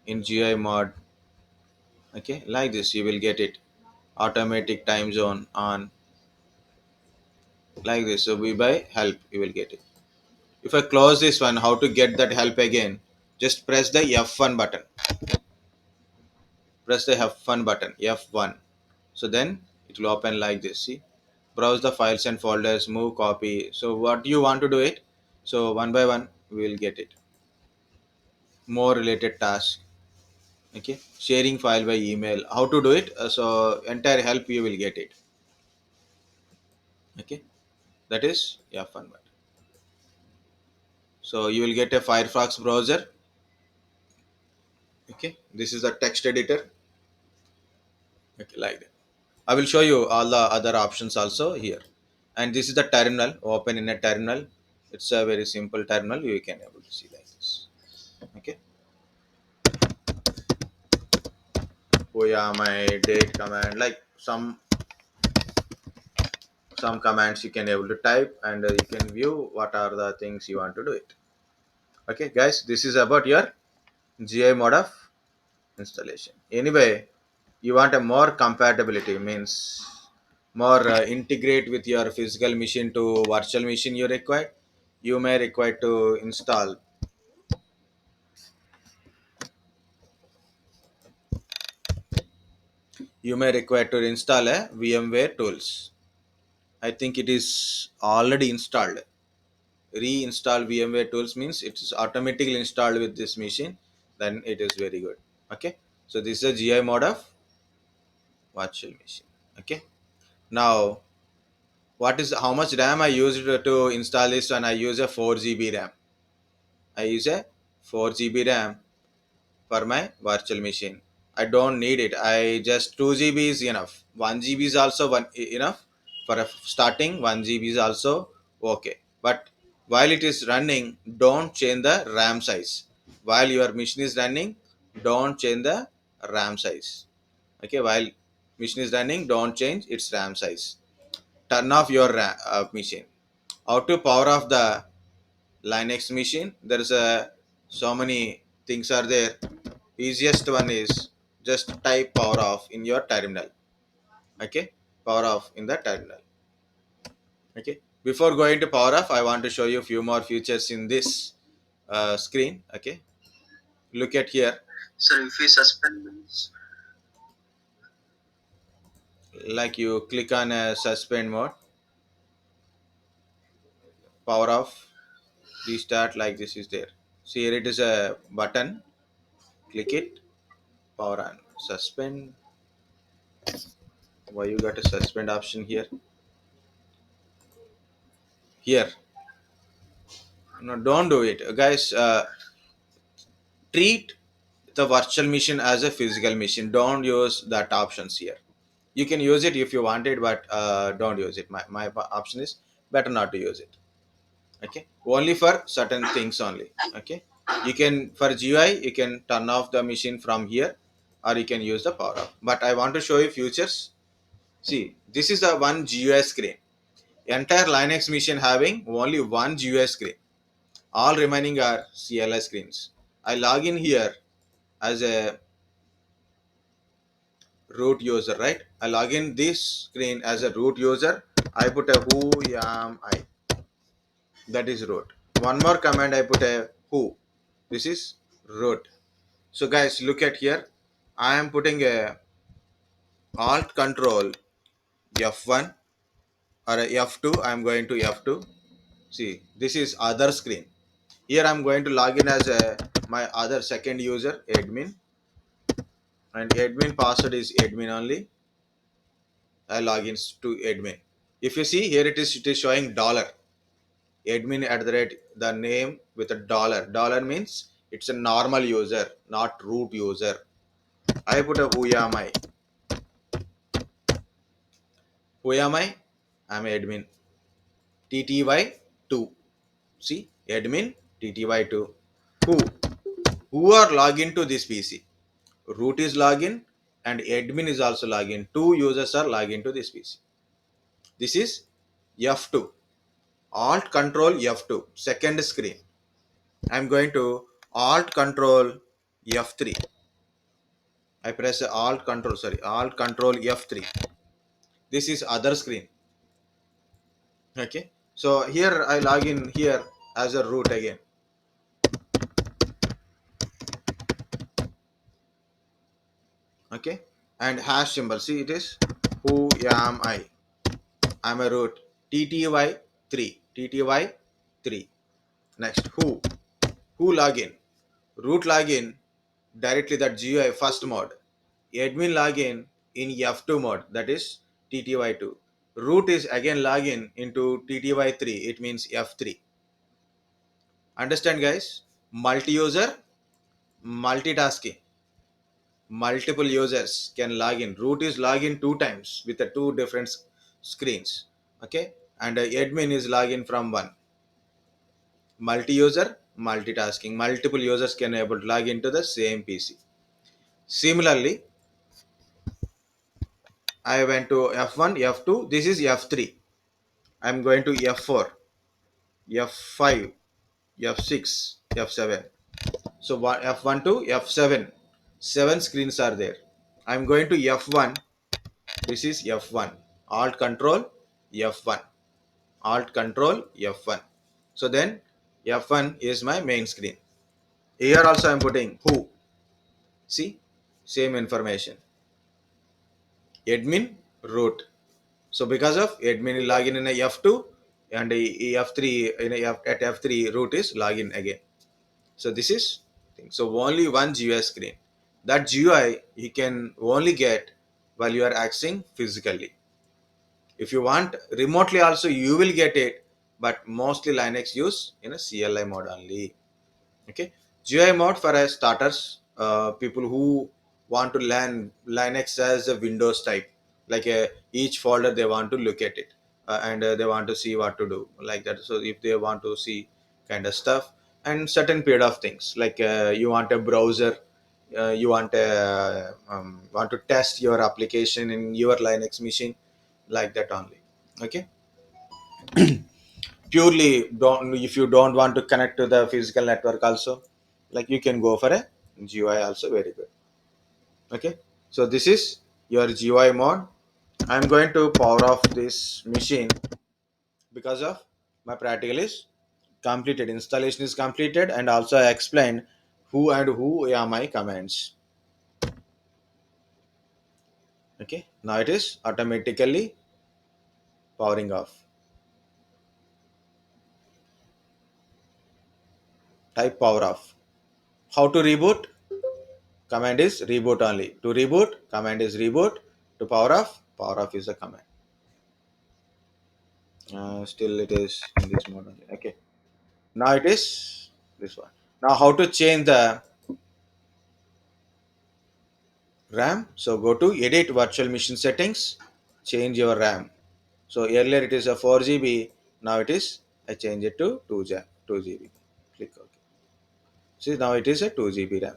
in GI mod. Okay, like this you will get it. Automatic time zone on, like this. So we by help you will get it. If I close this one, how to get that help again? Just press the F1 button. Press the F1 button, F1. So then it will open like this. See, browse the files and folders, move copy. So what you want to do it? So one by one we will get it. More related tasks. Okay, sharing file by email. How to do it? So entire help you will get it. Okay, that is F1 button. So you will get a Firefox browser. Okay, this is the text editor. Okay, like that. I will show you all the other options also here. And this is the terminal, open in a terminal. It's a very simple terminal. You can able to see like this. Okay. Oh yeah, my date command, like some commands you can able to type, and you can view what are the things you want to do it. Okay, guys, this is about your GI mode of installation. Anyway, you want a more compatibility, means more integrate with your physical machine to virtual machine you require. You may require to install, a VMware tools. I think it is already installed. Reinstall VMware tools means it is automatically installed with this machine, then it is very good. Okay, so this is a GI mode of virtual machine. Okay, now What is how much RAM I used to install this, and I use a 4 GB RAM. I use a 4 GB RAM for my virtual machine. I don't need it. I just 2 GB is enough. 1 GB is also enough for a starting. 1 GB is also okay. But while it is running, don't change the RAM size. While your machine is running, don't change the RAM size. Okay, while machine is running, don't change its RAM size. Turn off your machine. How to power off the Linux machine? There is a so many things are there. Easiest one is just type power off in your terminal. Okay, power off in the terminal. Okay, before going to power off, I want to show you a few more features in this screen. Okay, look at here. So if we suspend means, Like you click on suspend mode, power off, restart, like this is there. See here it is a button. Click it, power on, suspend. Why you got a suspend option here? Here, no, don't do it, guys. Treat the virtual machine as a physical machine. Don't use that options here. You can use it if you want it, but don't use it. My option is better not to use it. Okay, only for certain things only. Okay, you can for GUI you can turn off the machine from here, or you can use the power off. But I want to show you features. See, this is the one GUI screen. Entire Linux machine having only one GUI screen. All remaining are CLI screens. I log in here as a root user, right? I log in this screen as a root user. I put a who am I. That is root. One more command, I put a who. This is root. So guys, look at here. I am putting a alt control F1 or a F2. I am going to F2. See, this is other screen. Here I am going to log in as a my other second user admin, and admin password is admin only. I log in to admin. If you see here, it is showing dollar admin at the rate the name with a dollar. Dollar means it's a normal user, not root user. I put a who am I? Who am I? I'm admin. TTY2. See, admin TTY2. Who? Who are login to this PC? Root is login and admin is also login. Two users are login to this PC. This is F2. Alt Control F2. Second screen. I'm going to Alt Control F3. I press Alt Control F3. This is other screen. Okay. So here I log in here as a root again. Okay. And hash symbol. See it is who am I? I'm a root. TTY3. TTY3. Next who? Who login? Root login directly that GUI first mode. Admin login in F2 mode, that is TTY2. Root is again login into TTY3, it means F3. Understand guys? Multi-user, multitasking. Multiple users can log in. Root is login two times with the two different screens. Okay, and admin is login from one. Multi-user, multitasking. Multiple users can able to log into the same PC. Similarly, I went to F1, F2. This is F3. I'm going to F4, F5, F6, F7. So F1 to F7. Seven screens are there. I'm going to F1. This is F1. Alt Control F1. Alt Control F1. So then F1 is my main screen. Here also I'm putting who. See, same information. Admin root. So because of admin login in a F2 and a F3 in a at F3 root is login again. So this is thing. So only one GUI screen. That GUI you can only get while you are accessing physically. If you want remotely also, you will get it, but mostly Linux use in a CLI mode only. Okay, GUI mode for starters, people who want to learn Linux as a Windows type, like each folder they want to look at it, and they want to see what to do like that. So if they want to see kind of stuff and certain period of things, like you want a browser, you want to test your application in your Linux machine, like that only. Okay, purely don't, if you don't want to connect to the physical network also, like you can go for a GUI also, very good. Okay, so this is your GUI mode. I'm going to power off this machine because of my practical is completed, installation is completed, and also I explained who are my commands. Okay, now it is automatically powering off. Type power off. How to reboot? Command is reboot only. To reboot, command is reboot. To power off is a command. Still it is in this mode only. Okay, now it is this one. Now how to change the RAM? So go to edit virtual machine settings, change your RAM. So earlier it is a 4 GB, now it is, I change it to 2 GB. Click OK. See, now it is a 2 GB RAM.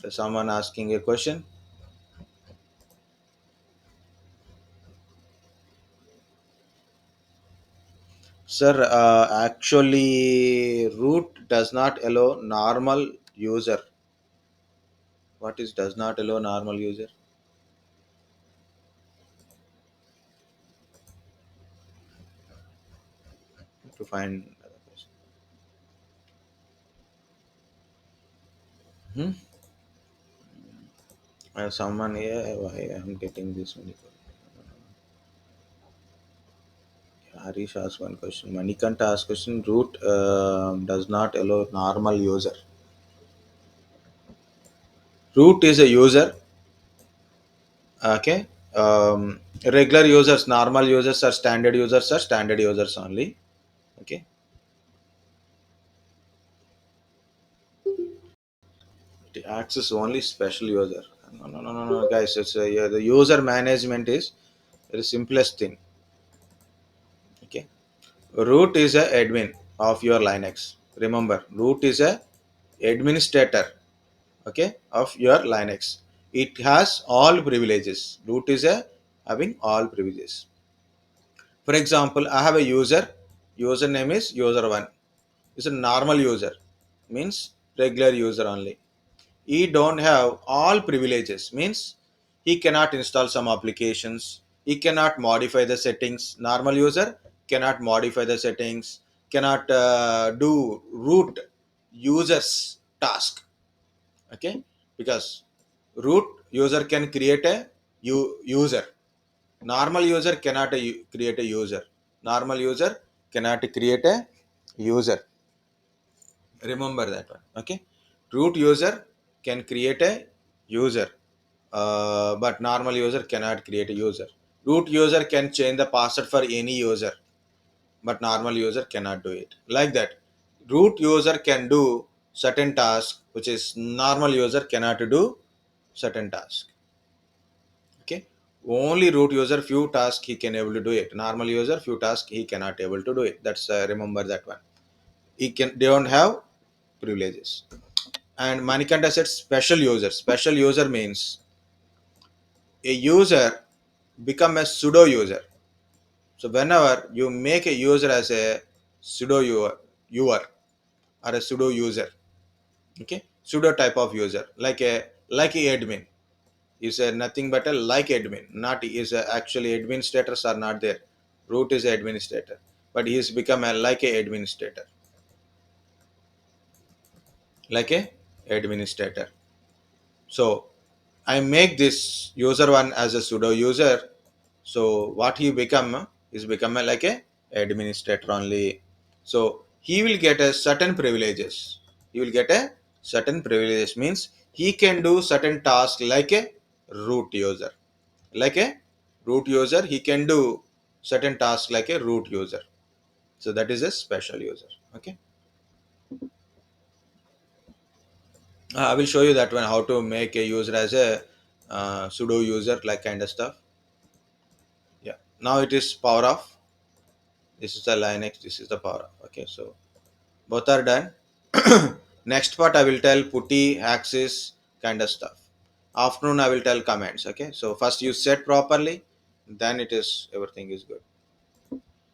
So someone asking a question. Sir, actually, root does not allow normal user. What is does not allow normal user? To find another person. Hmm? Someone here, why I'm getting this many. Harish asked one question. Manikanta asked question. Root does not allow normal user. Root is a user. Okay. Regular users, normal users, are standard users only. Okay. It access only special user. No, no, no, no, no, guys. It's yeah, the user management is the simplest thing. Okay, root is a admin of your Linux. Remember, root is a administrator. Okay, of your Linux. It has all privileges. Root is a having all privileges. For example, I have a user. Username is user one. It's a normal user. Means regular user only. He don't have all privileges, means he cannot install some applications, he cannot modify the settings. Normal user cannot modify the settings, cannot do root users task. Okay, because root user can create a user. Normal user cannot create a user. Normal user cannot create a user. Remember that one. Okay, root user can create a user, but normal user cannot create a user. Root user can change the password for any user, but normal user cannot do it like that. Root user can do certain task which is normal user cannot do certain task. Okay, only root user few task he can able to do it, normal user few task he cannot able to do it. That's remember that one. He can, they don't have privileges. And Manikanda said special user. Special user means a user become a pseudo user. So whenever you make a user as a pseudo user or a pseudo user, okay, pseudo type of user, like a admin is a nothing but a like admin. Not is a actually administrators are not there. Root is administrator, but he is become a like a administrator, like a administrator. So I make this user one as a pseudo user. So what he become is become a, like a administrator only. So he will get a certain privileges. He will get a certain privileges means he can do certain tasks like a root user, like a root user, he can do certain tasks like a root user. So that is a special user. Okay. I will show you that one, how to make a user as a sudo user, like kind of stuff. Yeah. Now it is power off. This is the Linux. This is the power off. Okay. So both are done. Next part I will tell putty, axis kind of stuff. Afternoon I will tell commands. Okay. So first you set properly, then it is everything is good.